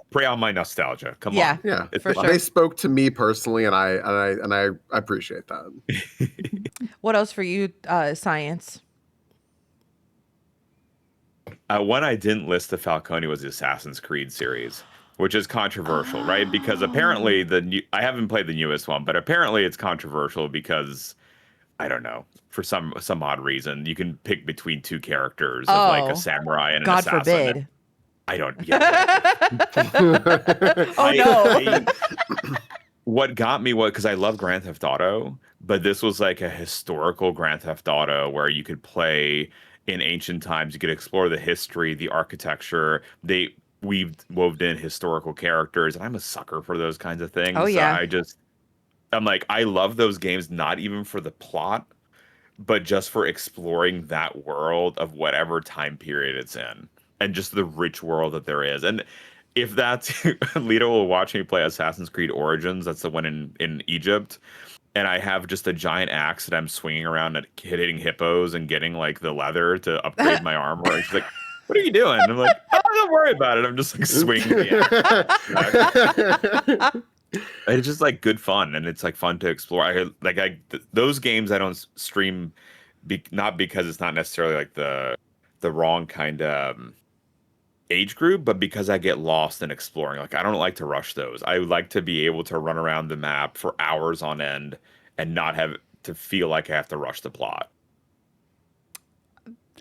prey on my nostalgia. Come on. Yeah, for sure. They spoke to me personally, and I appreciate that. What else for you, science? One I didn't list the Falcone was the Assassin's Creed series, which is controversial, right? Because apparently I haven't played the newest one, but apparently it's controversial because I don't know, for some odd reason, you can pick between two characters of like a samurai and an assassin. God forbid. I don't. No. What got me because I love Grand Theft Auto, but this was like a historical Grand Theft Auto where you could play in ancient times. You could explore the history, the architecture. We've wove in historical characters, and I'm a sucker for those kinds of things. Oh yeah. I'm like, I love those games, not even for the plot, but just for exploring that world of whatever time period it's in, and just the rich world that there is. And if that's Lito will watch me play Assassin's Creed Origins, that's the one in Egypt. And I have just a giant axe that I'm swinging around and hitting hippos and getting like the leather to upgrade my armor. And she's like, "What are you doing?" And I'm like, "Oh, don't worry about it. I'm just like swinging the axe." It's just like good fun, and it's like fun to explore. Those games I don't stream, not because it's not necessarily like the wrong kind of age group, but because I get lost in exploring. Like I don't like to rush those. I like to be able to run around the map for hours on end and not have to feel like I have to rush the plot.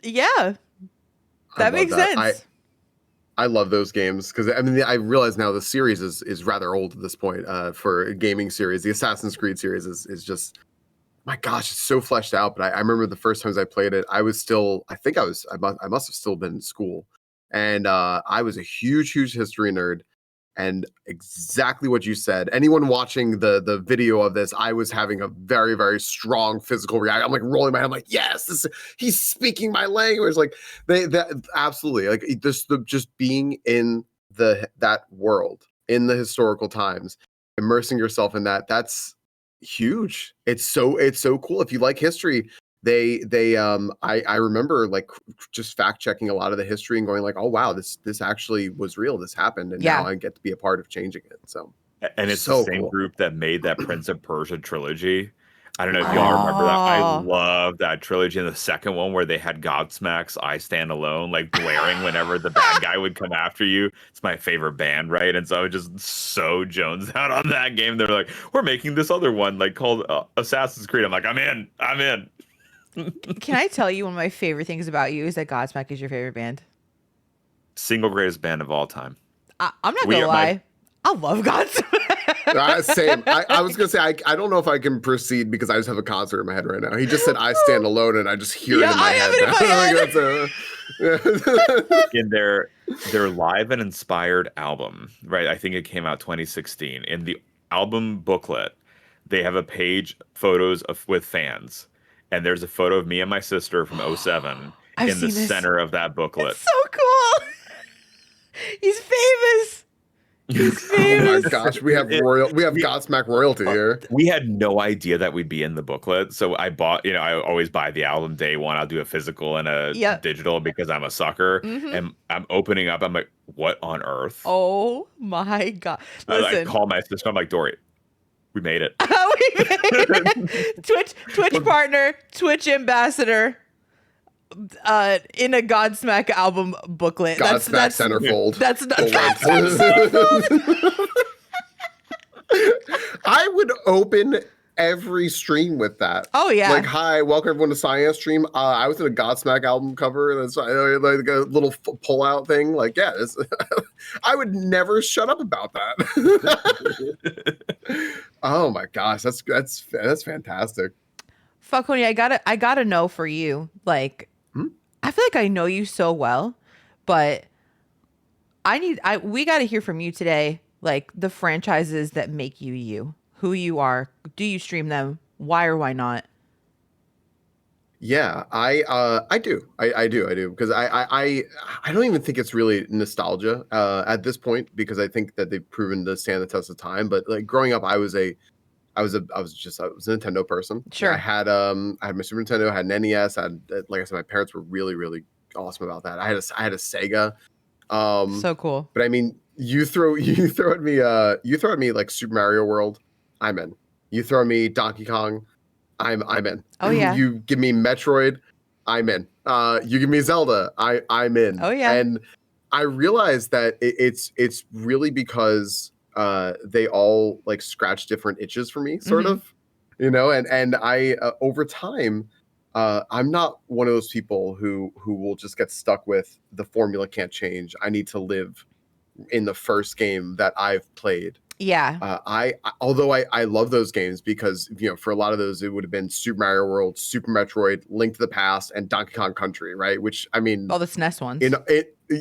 Yeah, that makes sense. I love those games because I mean I realize now the series is rather old at this point for a gaming series. The Assassin's Creed series is just, my gosh, it's so fleshed out. But I remember the first times I played it, I must have still been in school. And I was a huge history nerd, and exactly what you said. Anyone watching the video of this, I was having a very, very strong physical reaction. I'm like rolling my head. I'm like, yes, he's speaking my language. Like that absolutely, like just being in that world in the historical times, immersing yourself in that. That's huge. It's so cool. If you like history, I remember like just fact checking a lot of the history and going like, oh wow, this actually was real. This happened, and now Yeah. I get to be a part of changing it. So And it's the so same cool. group that made that Prince of Persia trilogy. I don't know if y'all Yeah. remember that. I Oh. love that trilogy. And the second one where they had Godsmack's I Stand Alone, like blaring whenever the bad guy would come after you. It's my favorite band, right? And so I was just so jonesed out on that game. They're like, we're making this other one like called Assassin's Creed. I'm like, I'm in. I'm in. Can I tell you one of my favorite things about you is that Godsmack is your favorite band? Single greatest band of all time. I'm not We gonna are my lie. I love Godsmack. Same. I was gonna say I don't know if I can proceed because I just have a concert in my head right now. He just said I stand alone, and I just hear Yeah, it in my I head. have it in now. my Like, that's in their live and inspired album, right? I think it came out 2016. In the album booklet, they have a page photos of with fans, and there's a photo of me and my sister from '07 I've in the seen this. center of that It's booklet. so cool. He's famous. He's oh my famous. gosh, we have It- Godsmack royalty here. we had no idea that we'd be in the booklet, so I bought. I always buy the album day one. I'll do a physical and a Yep. digital because I'm a sucker. Mhm. And I'm opening up. I'm like, what on earth? Oh my God. I Listen. call my sister. I'm like, Dory, we made it. Twitch partner, Twitch ambassador, in a Godsmack album booklet. Godsmack centerfold. That's not The Godsmack. I would open every stream with that. Oh yeah. Like, hi, welcome everyone to Science Stream. I was in a Godsmack album cover. That's like a little pull-out thing. Like, yeah, I would never shut up about that. Oh my gosh, that's fantastic. Falcone, I gotta know for you. Like, I feel like I know you so well, but we gotta hear from you today. Like the franchises that make you you, who you are. Do you stream them? Why or why not? Yeah, I do. I do because I don't even think it's really nostalgia at this point because I think that they've proven to stand the test of time. But like growing up, I was a Nintendo person. Sure. I had my Super Nintendo, I had an NES. Like I said, my parents were really really awesome about that. I had a Sega. So cool. But I mean, you throw at me like Super Mario World, I'm in. You throw me Donkey Kong, I'm in. Oh yeah. You give me Metroid, I'm in. You give me Zelda, I'm in. Oh yeah. And I realized that it's really because they all like scratch different itches for me, sort of, and I over time. I'm not one of those people who will just get stuck with the formula can't change. I need to live in the first game that I've played. Yeah. Although I love those games because for a lot of those it would have been Super Mario World, Super Metroid, Link to the Past, and Donkey Kong Country, right? Which I mean, all the SNES ones.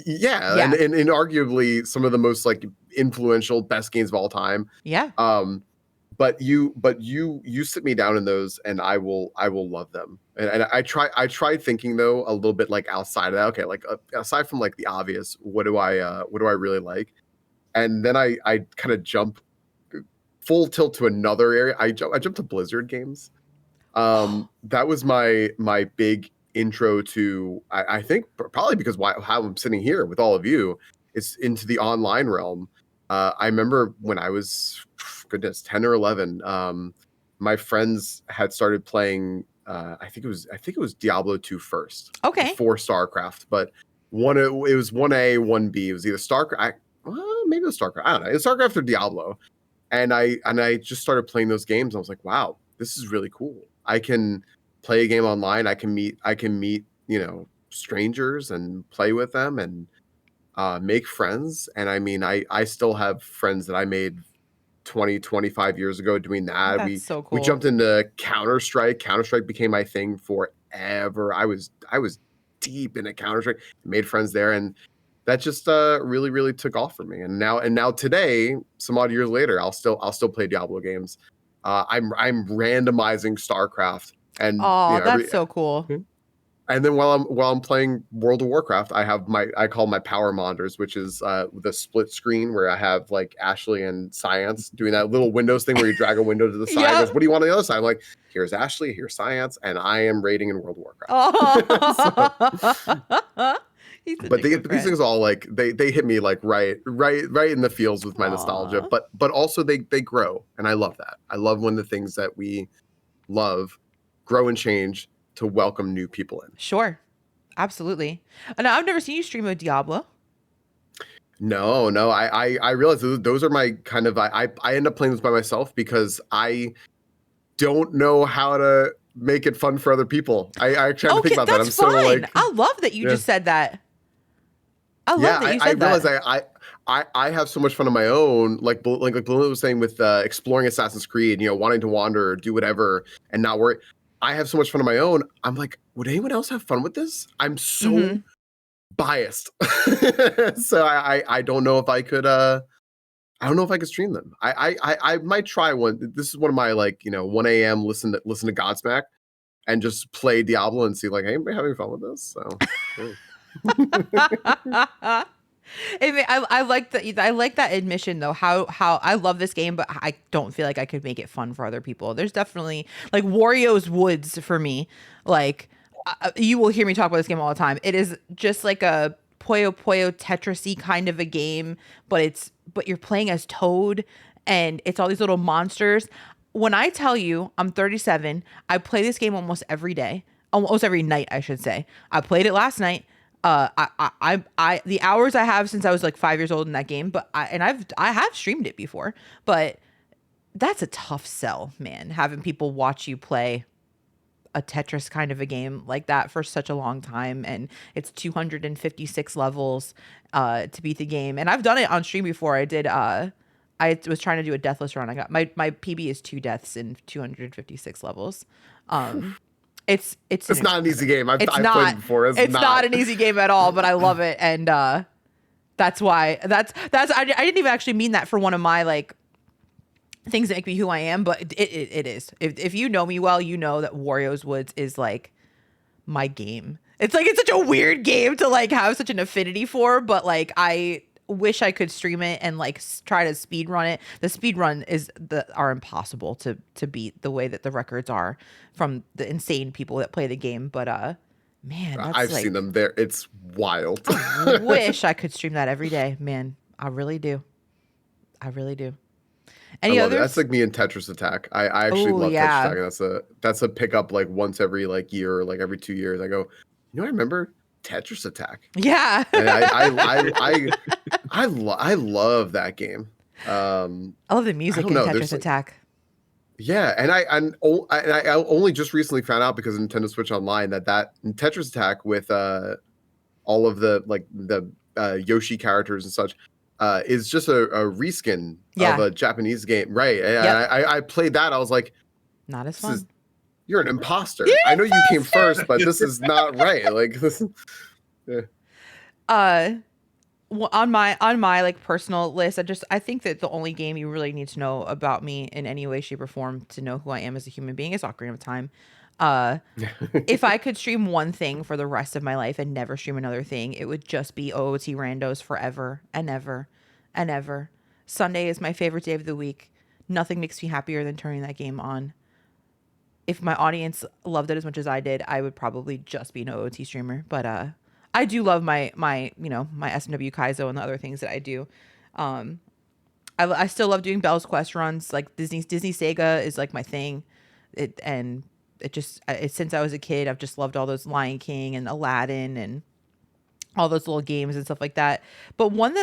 Yeah. And arguably some of the most like influential best games of all time. Yeah. But you sit me down in those and I will love them. And I tried thinking though a little bit like outside of that. Okay, like aside from like the obvious, what do I really like? And then I kind of jump full tilt to another area. I jumped to Blizzard games. That was my big intro to I think probably because how I'm sitting here with all of you is into the online realm. I remember when I was 10 or 11, my friends had started playing I think it was Diablo 2 first. Okay. Before StarCraft, but it was 1A, 1B. It was either StarCraft, maybe it was StarCraft. I don't know. It was StarCraft or Diablo. And I just started playing those games. I was like, wow, this is really cool. I can play a game online. I can meet strangers and play with them and make friends. And I mean, I still have friends that I made 25 years ago doing that. That's so cool. We jumped into Counter-Strike. Counter-Strike became my thing forever. I was deep into Counter-Strike, made friends there, and that just really really took off for me. And now today, some odd years later, I'll still play Diablo games. I'm randomizing StarCraft, and that's so cool. And then while I'm playing World of Warcraft, I call my power monitors, which is the split screen where I have like Ashley and Science doing that little Windows thing where you drag a window to the side. Yep. Goes, what do you want on the other side? I'm like, here's Ashley, here's Science, and I am raiding in World of Warcraft. Oh. But these things all like they hit me like right in the feels with my nostalgia. But also they grow, and I love that. I love when the things that we love grow and change to welcome new people in. Sure. Absolutely. And I've never seen you stream a Diablo. No. I realize those are my kind of I end up playing this by myself because I don't know how to make it fun for other people. I try to think about that. I'm fine. so like I love that you just said that. I love that you said that. I realize I have so much fun on my own. Like Belinda was saying with exploring Assassin's Creed, wanting to wander or do whatever and not worry. I have so much fun on my own. I'm like, would anyone else have fun with this? I'm so biased. So I don't know if I could I don't know if I could stream them. I might try one. This is one of my 1 a.m. listen to Godsmack and just play Diablo and see like, hey, anybody having fun with this? So I like that admission though. How I love this game, but I don't feel like I could make it fun for other people. There's definitely like Wario's Woods for me. Like you will hear me talk about this game all the time. It is just like a Puyo Puyo Tetris-y kind of a game, but you're playing as Toad and it's all these little monsters. When I tell you I'm 37, I play this game almost every day, almost every night, I should say. I played it last night. I the hours I have since I was like 5 years old in that game, but I have streamed it before, but that's a tough sell, man. Having people watch you play a Tetris kind of a game like that for such a long time, and it's 256 levels to beat the game. And I've done it on stream before. I did. I was trying to do a deathless run. I got my PB is 2 deaths in 256 levels. It's not an easy game. I've played it before. It's not an easy game at all, but I love it, and that's why I didn't even actually mean that for one of my like things that make me who I am, but it is. If you know me well, you know that Wario's Woods is like my game. It's such a weird game to like have such an affinity for, but like I wish I could stream it and like try to speed run it. The speed run are impossible to beat the way that the records are from the insane people that play the game. But man, I've seen them there. It's wild. I wish I could stream that every day, man. I really do. Any others? That's like me in Tetris Attack. I actually love Tetris Attack. That's a pickup like once every like year or like every 2 years. I go, I remember Tetris Attack. Yeah. And I love that game. I love the music in Tetris Attack. Yeah, and I only just recently found out because of Nintendo Switch Online that in Tetris Attack with all of the Yoshi characters and such is just a reskin of a Japanese game, right? And I played that. I was like, not as fun. You're an imposter. I know you came first, but this is not right. Like this. Yeah. On my like personal list, I think that the only game you really need to know about me in any way, shape, or form to know who I am as a human being is Ocarina of Time. If I could stream one thing for the rest of my life and never stream another thing, it would just be OOT randos forever and ever and ever. Sunday is my favorite day of the week. Nothing makes me happier than turning that game on. If my audience loved it as much as I did, I would probably just be an OOT streamer. But I do love my SMW Kaizo and the other things that I do. I still love doing Bell's Quest runs. Like Disney Sega is like my thing. Since I was a kid, I've just loved all those Lion King and Aladdin and all those little games and stuff like that. But one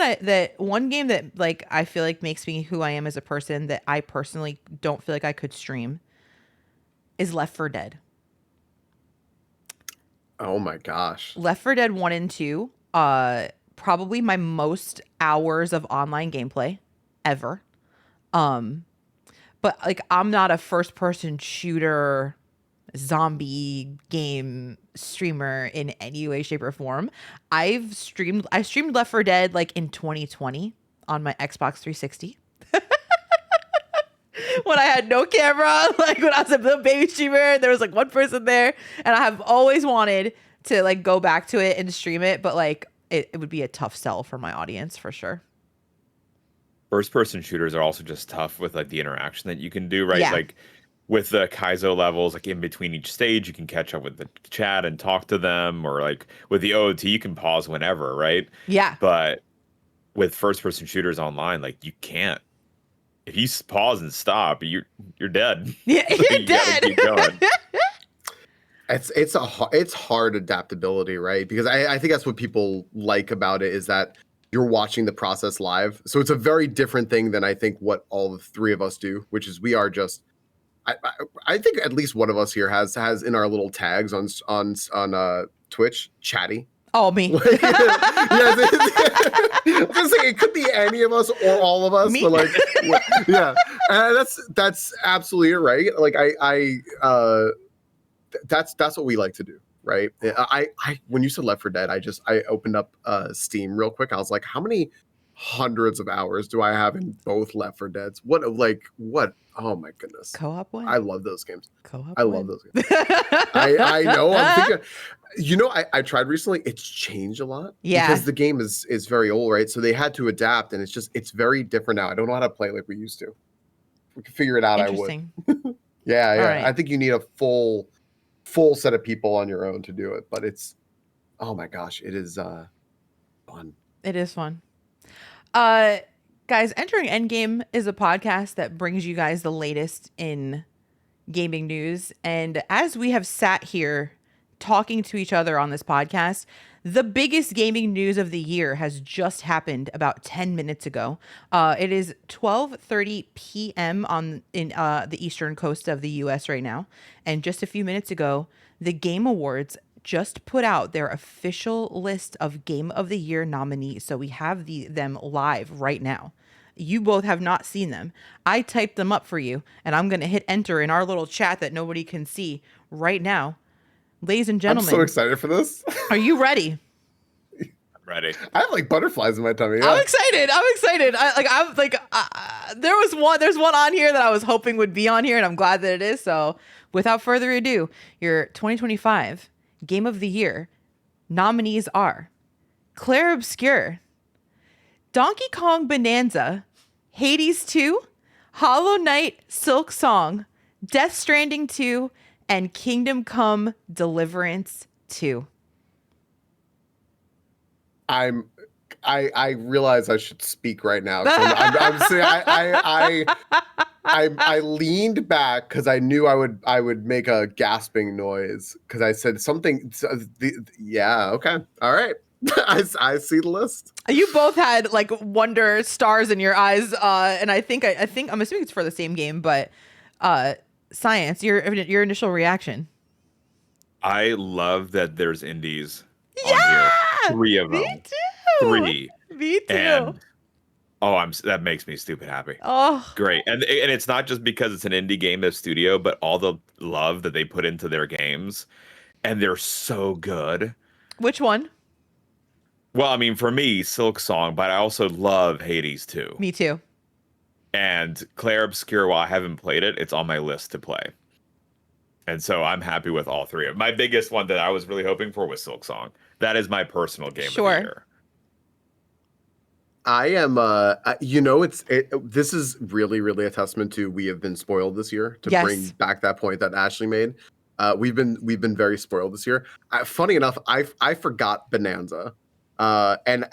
game that like I feel like makes me who I am as a person that I personally don't feel like I could stream is Left 4 Dead. Oh my gosh. Left 4 Dead 1 and 2, probably my most hours of online gameplay ever. But like I'm not a first person shooter zombie game streamer in any way, shape, or form. I streamed Left 4 Dead like in 2020 on my Xbox 360. When I had no camera, like when I was a little baby streamer, there was like one person there, and I have always wanted to like go back to it and stream it, but like it would be a tough sell for my audience for sure. First person shooters are also just tough with like the interaction that you can do, right? Yeah. Like with the Kaizo levels, like in between each stage, you can catch up with the chat and talk to them, or like with the OOT, you can pause whenever, right? Yeah. But with first person shooters online, like you can't. If you pause and stop, you're dead. Yeah, you're You gotta dead. keep going. It's hard adaptability, right? Because I think that's what people like about it is that you're watching the process live. So it's a very different thing than I think what all the three of us do, which is we are just. I think at least one of us here has in our little tags on Twitch chatty. Oh, me. Like, I was gonna say, it could be any of us or all of us, Me? but like, yeah, that's absolutely right. Like that's what we like to do, right? I when you said Left 4 Dead, I opened up Steam real quick. I was like, how many hundreds of hours do I have in both Left 4 Deads? What? Oh my goodness! Co-op win. I love those games. Co-op. I love those games. I know. I'm thinking. I tried recently. It's changed a lot. Yeah. Because the game is very old, right? So they had to adapt, and it's very different now. I don't know how to play like we used to. If we could figure it out, I would. Interesting. Yeah. right. I think you need a full set of people on your own to do it. But it's, oh my gosh, it is fun. It is fun. Guys, Entering Endgame is a podcast that brings you guys the latest in gaming news. And as we have sat here talking to each other on this podcast, the biggest gaming news of the year has just happened about 10 minutes ago. It is 12:30 p.m. in the eastern coast of the U.S. right now. And just a few minutes ago, the Game Awards just put out their official list of Game of the Year nominees. So we have them live right now. You both have not seen them. I typed them up for you, and I'm going to hit enter in our little chat that nobody can see right now. Ladies and gentlemen. I'm so excited for this. Are you ready? I'm ready. I have like butterflies in my tummy. Yeah. I'm excited. There's one on here that I was hoping would be on here, and I'm glad that it is. So without further ado, your 2025 Game of the Year nominees are Claire Obscure, Donkey Kong Bonanza, Hades 2, Hollow Knight Silk Song, Death Stranding 2, and Kingdom Come Deliverance 2. I realize I should speak right now. I'm saying I leaned back because I knew I would make a gasping noise because I said something. Yeah, okay, all right. I see the list. You both had like wonder stars in your eyes, and I think I'm assuming it's for the same game, but Science, your initial reaction. I love that there's indies on Yeah, here. 3 of them. me too. 3. Me too. And that makes me stupid happy. Oh, Great. And it's not just because it's an indie game of studio, but all the love that they put into their games, and they're so good. which one? Well, I mean, for me, Silk Song, but I also love Hades too. Me too. And Claire Obscure, while I haven't played it, it's on my list to play. And so I'm happy with all 3 of them. My biggest one that I was really hoping for was Silk Song. That is my personal game of the year. I am, this is really, really a testament to we have been spoiled this year. To bring back that point that Ashley made, we've been very spoiled this year. Funny enough, I forgot Bonanza, and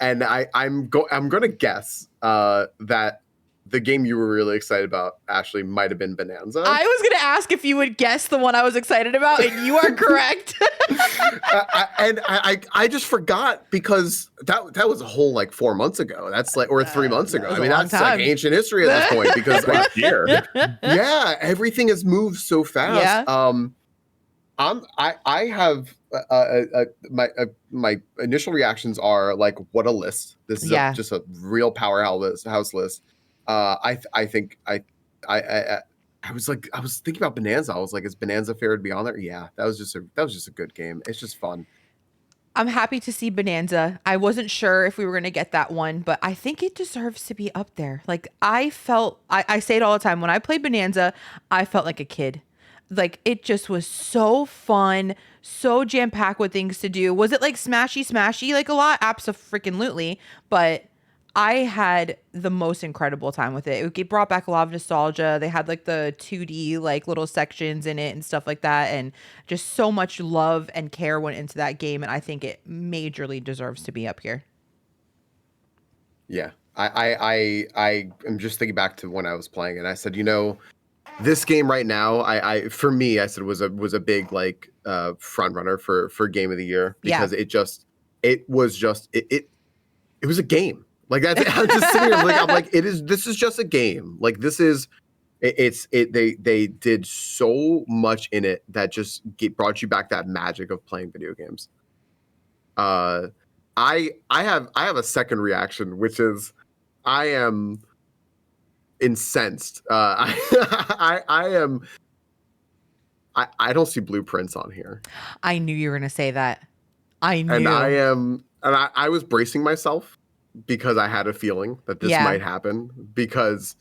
I'm gonna guess that the game you were really excited about, Ashley, might have been Bonanza. I was going to ask if you would guess the one I was excited about, and you are correct. I just forgot because that was a whole like 4 months ago. That's like, or 3 months ago. I mean, that's time. like ancient history at this point because yeah, everything has moved so fast. Yeah. I have my initial reactions are like, what a list. This is just a real powerhouse list. I was thinking about Bonanza. I was like, is Bonanza fair to be on there? Yeah, that was just a good game. It's just fun. I'm happy to see Bonanza. I wasn't sure if we were going to get that one, but I think it deserves to be up there. Like I say it all the time. When I played Bonanza, I felt like a kid. like it just was so fun, so jam packed with things to do. Was it like smashy like a lot? Abso-freaking-lutely, but I had the most incredible time with it. It brought back a lot of nostalgia. They had like the 2D like little sections in it and stuff like that, and just so much love and care went into that game, and I think it majorly deserves to be up here. Yeah, I am just thinking back to when I was playing it. I said, this game right now, I for me, I said was a big like front runner for game of the year because it was a game. Like that's I'm just sitting here like this is just a game. Like this is they did so much in it that just brought you back that magic of playing video games. I have a second reaction, which is I am incensed. I don't see blueprints on here. I knew you were gonna say that. I knew. And I was bracing myself because I had a feeling that this might happen because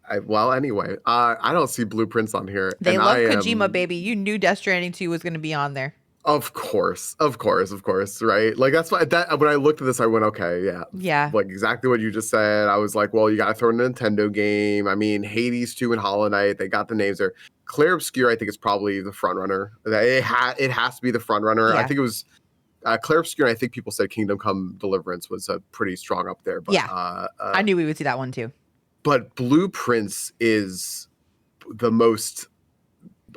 anyway, I don't see blueprints on here. They love Kojima, baby. You knew Death Stranding 2 was gonna be on there. Of course, right? Like that's why when I looked at this, I went, okay, yeah, like exactly what you just said. I was like, well, you got to throw in a Nintendo game. I mean, Hades 2 and Hollow Knight, they got the names there. Clair Obscur, I think is probably the front runner. It has to be the front runner. Yeah. I think it was Clair Obscur. And I think people said Kingdom Come Deliverance was pretty strong up there. But I knew we would see that one too. But Blueprints is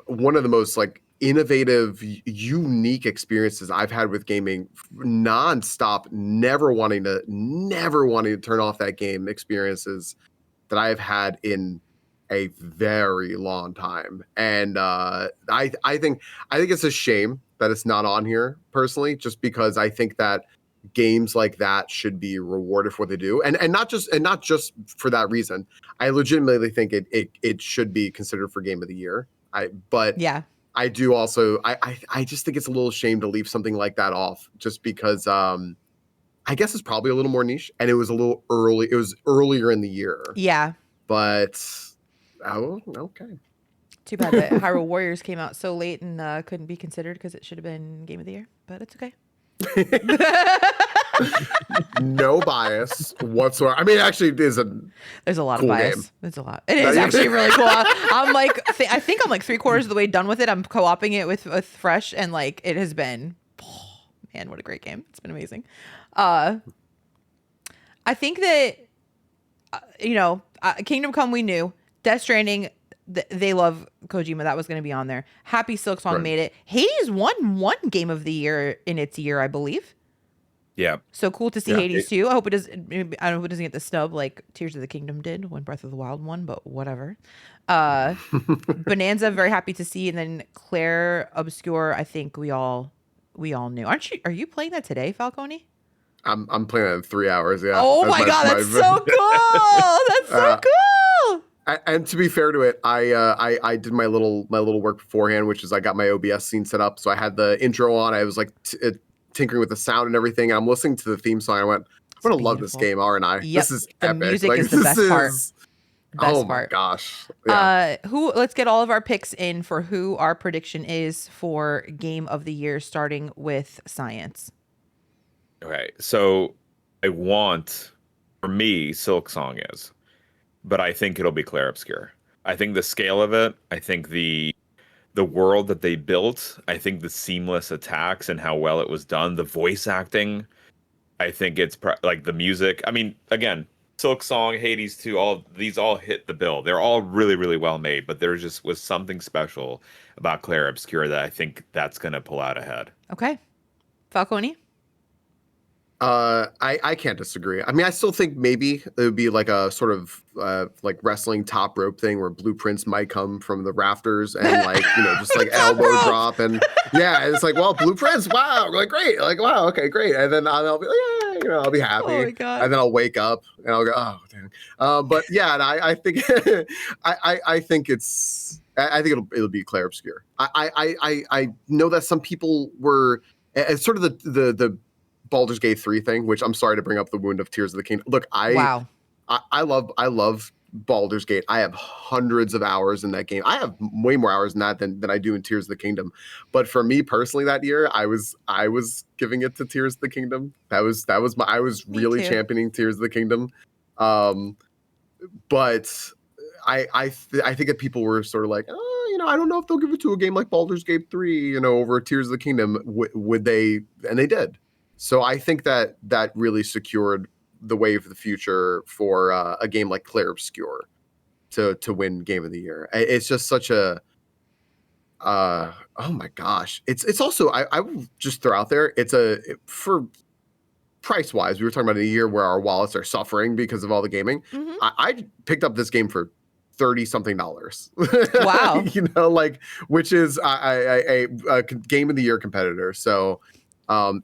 one of the most like innovative, unique experiences I've had with gaming, nonstop, never wanting to turn off that game experiences that I have had in a very long time. And I think it's a shame that it's not on here personally, just because I think that games like that should be rewarded for what they do, and not just for that reason. I legitimately think it should be considered for game of the year. I do also, I just think it's a little shame to leave something like that off just because I guess it's probably a little more niche and it was a little early. It was earlier in the year. Yeah. But, okay. Too bad that Hyrule Warriors came out so late and couldn't be considered because it should have been game of the year, but it's okay. No bias whatsoever. I mean, actually, there's a lot cool of bias. Game. It's a lot. It is actually really cool. I'm like, I think I'm like 3/4 of the way done with it. I'm co-oping it with Fresh, and like it has been, man, what a great game. It's been amazing. I think that Kingdom Come we knew. Death Stranding, they love Kojima. That was going to be on there. Happy Silksong made it. Hades won one game of the year in its year, I believe. Yeah. So cool to see Hades too. I hope it doesn't get the snub like Tears of the Kingdom did when Breath of the Wild won, but whatever. Bonanza, very happy to see, and then Clair Obscur, I think we all knew. Are you playing that today, Falcone? I'm playing it in 3 hours. Yeah. Oh my god, that's so cool! That's so cool. And to be fair to it, I did my little work beforehand, which is I got my OBS scene set up, so I had the intro on. I was like tinkering with the sound and everything, and I'm listening to the theme song. I went, I'm gonna love this game, aren't I? Yep. This is the epic. Music is the best part. Oh my gosh. Yeah. Let's get all of our picks in for who our prediction is for game of the year, starting with science. Okay, so for me, Silksong is, but I think it'll be Clair Obscur. I think the scale of it, I think the world that they built, I think the seamless attacks and how well it was done, the voice acting, I think it's like the music. I mean, again, Silksong, Hades 2, these all hit the bill. They're all really, really well made, but there just was something special about Clair Obscur that I think that's going to pull out ahead. Okay. Falcone? I can't disagree. I mean, I still think maybe it would be like a sort of like wrestling top rope thing where blueprints might come from the rafters and like, just like elbow drop and it's like, well, blueprints, wow, like great, like wow, okay, great. And then I'll be like, I'll be happy. Oh my God. And then I'll wake up and I'll go, oh damn. But yeah, and I think I think it'll be Clair Obscur. I know that some people were it's sort of the Baldur's Gate 3 thing, which I'm sorry to bring up the wound of Tears of the Kingdom. Look, I love Baldur's Gate. I have hundreds of hours in that game. I have way more hours in that than I do in Tears of the Kingdom. But for me personally, that year, I was giving it to Tears of the Kingdom. I was Me really too. championing Tears of the Kingdom. But I think that people were sort of like, oh, I don't know if they'll give it to a game like Baldur's Gate 3, over Tears of the Kingdom. Would they? And they did. So I think that really secured the way for the future for a game like Clair Obscur to win Game of the Year. It's just such a oh my gosh. It's also I will just throw out there, for price wise, we were talking about a year where our wallets are suffering because of all the gaming. Mhm. I picked up this game for $30 something. Wow. Which is a Game of the Year competitor. So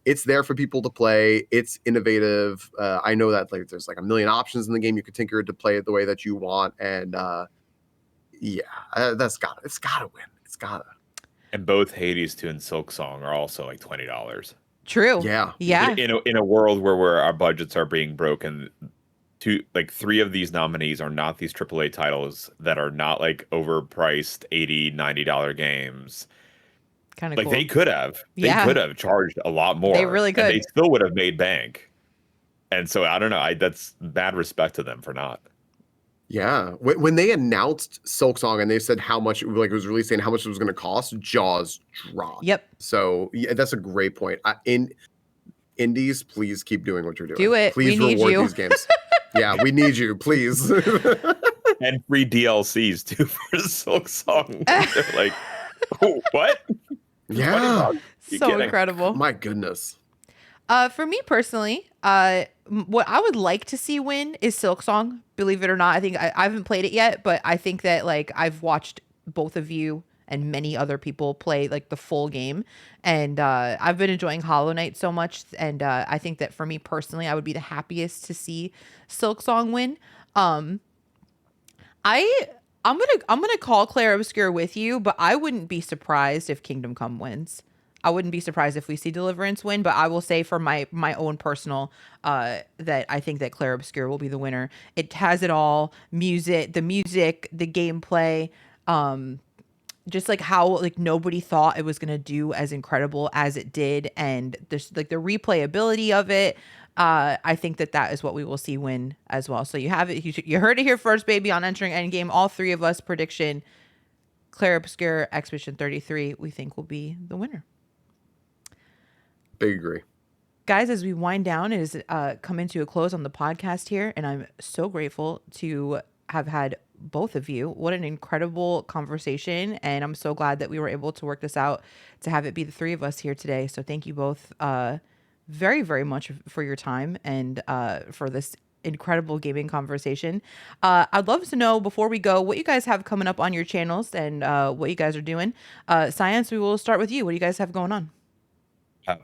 it's there for people to play. It's innovative. I know that there's a million options in the game. You can tinker it to play it the way that you want, and it's gotta win. It's gotta. And both Hades 2 and Silk Song are also like $20. True. Yeah. Yeah. In a world where our budgets are being broken, three of these nominees are not these AAA titles that are not overpriced $80, $90 games. Kind of cool. They could have Yeah. charged a lot more. They really could. And they still would have made bank. And so I don't know. That's bad respect to them for not. Yeah. When they announced Silk Song and they said how much, it was releasing, how much it was going to cost, jaws dropped. Yep. So yeah, that's a great point. Indies, please keep doing what you're doing. Do it. Please We need reward you. these games. Yeah, we need you, please. And free DLCs too for Silk Song. They're like, oh, what? Yeah. So incredible. My goodness. For me personally, what I would like to see win is Silk Song. Believe it or not, I think I haven't played it yet, but I think that I've watched both of you and many other people play the full game, and I've been enjoying Hollow Knight so much, and I think that for me personally, I would be the happiest to see Silk Song win. I'm gonna call Clair Obscur with you, but I wouldn't be surprised if Kingdom Come wins. I wouldn't be surprised if we see Deliverance win, but I will say for my own personal that I think that Clair Obscur will be the winner. It has it all: music, the gameplay, just how nobody thought it was gonna do as incredible as it did, and there's the replayability of it. I think that is what we will see win as well. So you have it. You heard it here first, baby. On Entering Endgame, all three of us prediction: Clair Obscur, Expedition 33. We think will be the winner. Big agree. Guys, as we wind down, it is coming to a close on the podcast here, and I'm so grateful to have had both of you. What an incredible conversation, and I'm so glad that we were able to work this out to have it be the three of us here today. So thank you both very, very much for your time and for this incredible gaming conversation. I'd love to know, before we go, what you guys have coming up on your channels and what you guys are doing. Science, we will start with you. What do you guys have going on?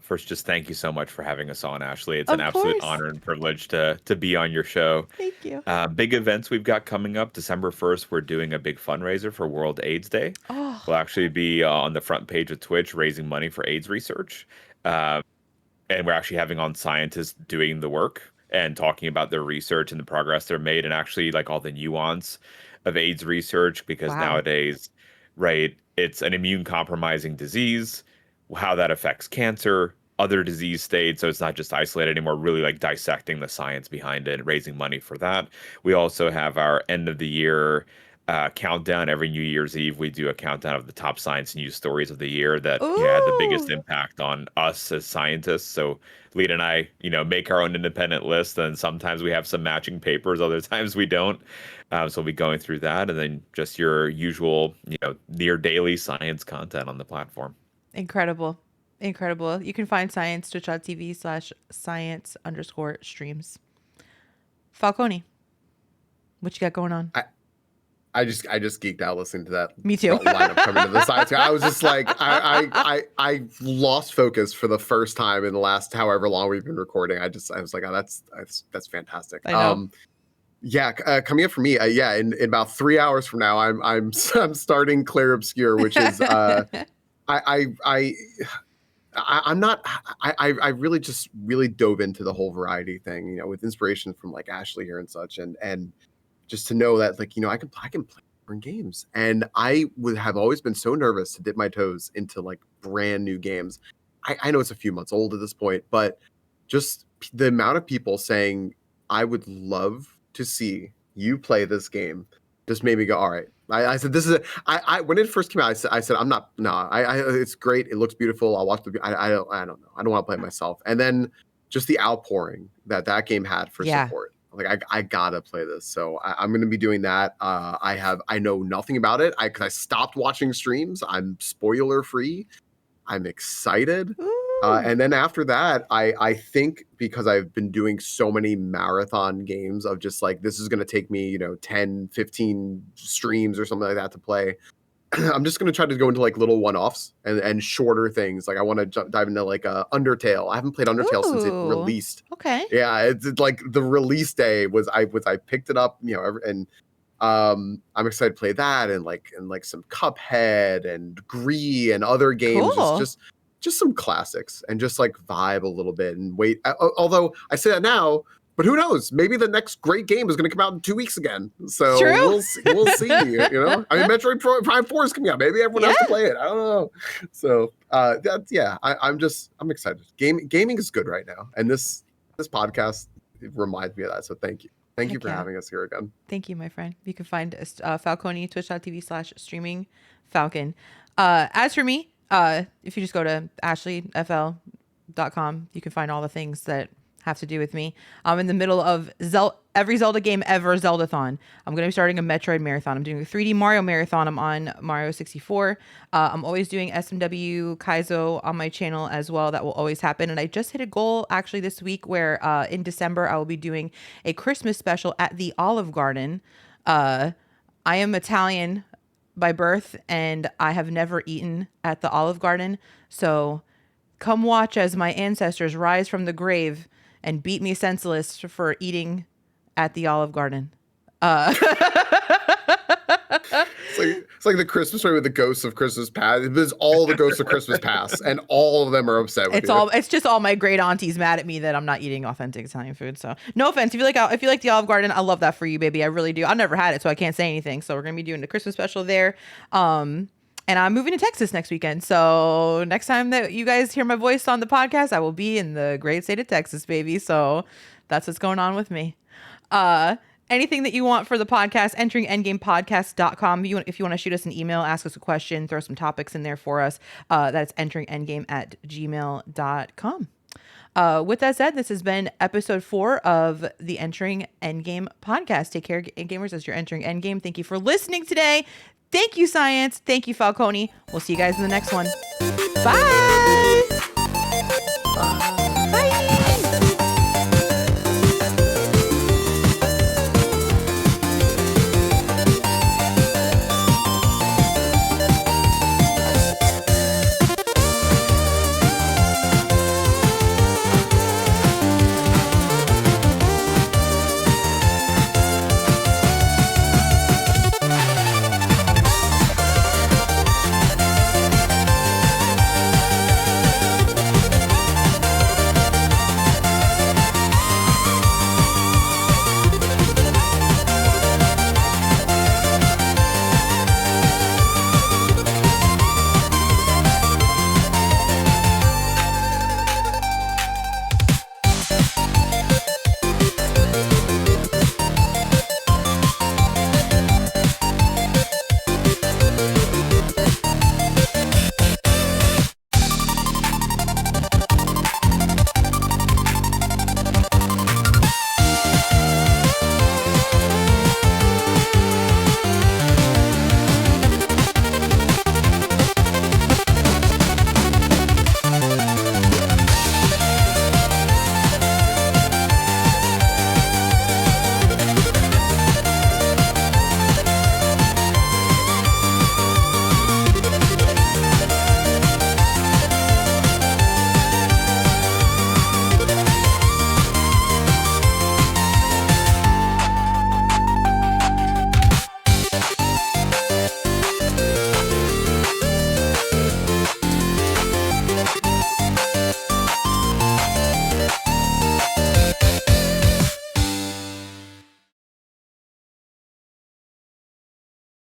First, just thank you so much for having us on, Ashley. It's an Of absolute course. honor and privilege to be on your show. Thank you. Big events we've got coming up. December 1st, we're doing a big fundraiser for World AIDS Day. Oh, We'll actually be on the front page of Twitch raising money for AIDS research. And we're actually having on scientists doing the work and talking about their research and the progress they're made, and actually all the nuance of AIDS research, because wow. nowadays, right, it's an immune compromising disease, how that affects cancer, other disease states. So it's not just isolated anymore, really dissecting the science behind it, raising money for that. We also have our end of the year countdown. Every New Year's Eve, we do a countdown of the top science news stories of the year that had the biggest Ooh. impact on us as scientists. So Lead and I, make our own independent list, and sometimes we have some matching papers, other times we don't. So we'll be going through that, and then just your usual, near daily science content on the platform. Incredible. Incredible. You can find Science twitch.tv/science_streams. Falcone, what you got going on? I just geeked out listening to that. Me too. Lineup coming to the science. I was just I lost focus for the first time in the last however long we've been recording. I was like, oh, that's fantastic. I know. Coming up for me, in about 3 hours from now, I'm starting Clair Obscur, which is I'm not. I really really dove into the whole variety thing, with inspiration from Ashley here and such, and just to know that like, I can play different games. And I would have always been so nervous to dip my toes into like brand new games. I know it's a few months old at this point, but just the amount of people saying, I would love to see you play this game just made me go, all right. I said, this is I when it first came out, I said, I'm not, no, it's great. It looks beautiful. I'll watch I don't know. I don't want to play it myself. And then just the outpouring that game had for support. Like I gotta play this. So I'm going to be doing that. I know nothing about it. Cause I stopped watching streams. I'm spoiler free. I'm excited. And then after that, I think because I've been doing so many marathon games of just like, this is going to take me, 10, 15 streams or something like that to play. I'm just going to try to go into like little one-offs and shorter things. Like I want to dive into like Undertale. I haven't played Undertale since it released. Okay. Yeah. It's like the release day was I picked it up, and I'm excited to play that and like some Cuphead and Gree and other games. Cool. Just some classics and just like vibe a little bit and wait. Although I say that now, but who knows? Maybe the next great game is going to come out in 2 weeks again. So we'll see. I mean, Metroid Prime 4 is coming out. Maybe everyone has to play it. I don't know. So I'm excited. Gaming is good right now, and this podcast reminds me of that. So thank you. Thank you for having us here again. Thank you, my friend. You can find Falcone, twitch.tv/StreamingFalcon. As for me, if you just go to ashleyfl.com, you can find all the things that have to do with me. I'm in the middle of every Zelda game ever, Zeldathon. I'm going to be starting a Metroid marathon. I'm doing a 3D Mario marathon. I'm on Mario 64. I'm always doing SMW Kaizo on my channel as well. That will always happen. And I just hit a goal actually this week where in December, I will be doing a Christmas special at the Olive Garden. I am Italian by birth, and I have never eaten at the Olive Garden. So come watch as my ancestors rise from the grave and beat me senseless for eating at the Olive Garden. It's like the Christmas story with the ghosts of Christmas past. There's all the ghosts of Christmas past, and all of them are upset with you. It's just all my great aunties mad at me that I'm not eating authentic Italian food. So no offense. If you like the Olive Garden, I love that for you, baby. I really do. I've never had it, so I can't say anything. So we're gonna be doing the Christmas special there. And I'm moving to Texas next weekend. So next time that you guys hear my voice on the podcast, I will be in the great state of Texas, baby. So that's what's going on with me. Anything that you want for the podcast, enteringendgamepodcast.com. If you want to shoot us an email, ask us a question, throw some topics in there for us. That's enteringendgame@gmail.com. With that said, this has been episode 4 of the Entering Endgame podcast. Take care, gamers, as you're entering Endgame. Thank you for listening today. Thank you, Science. Thank you, Falcone. We'll see you guys in the next one. Bye.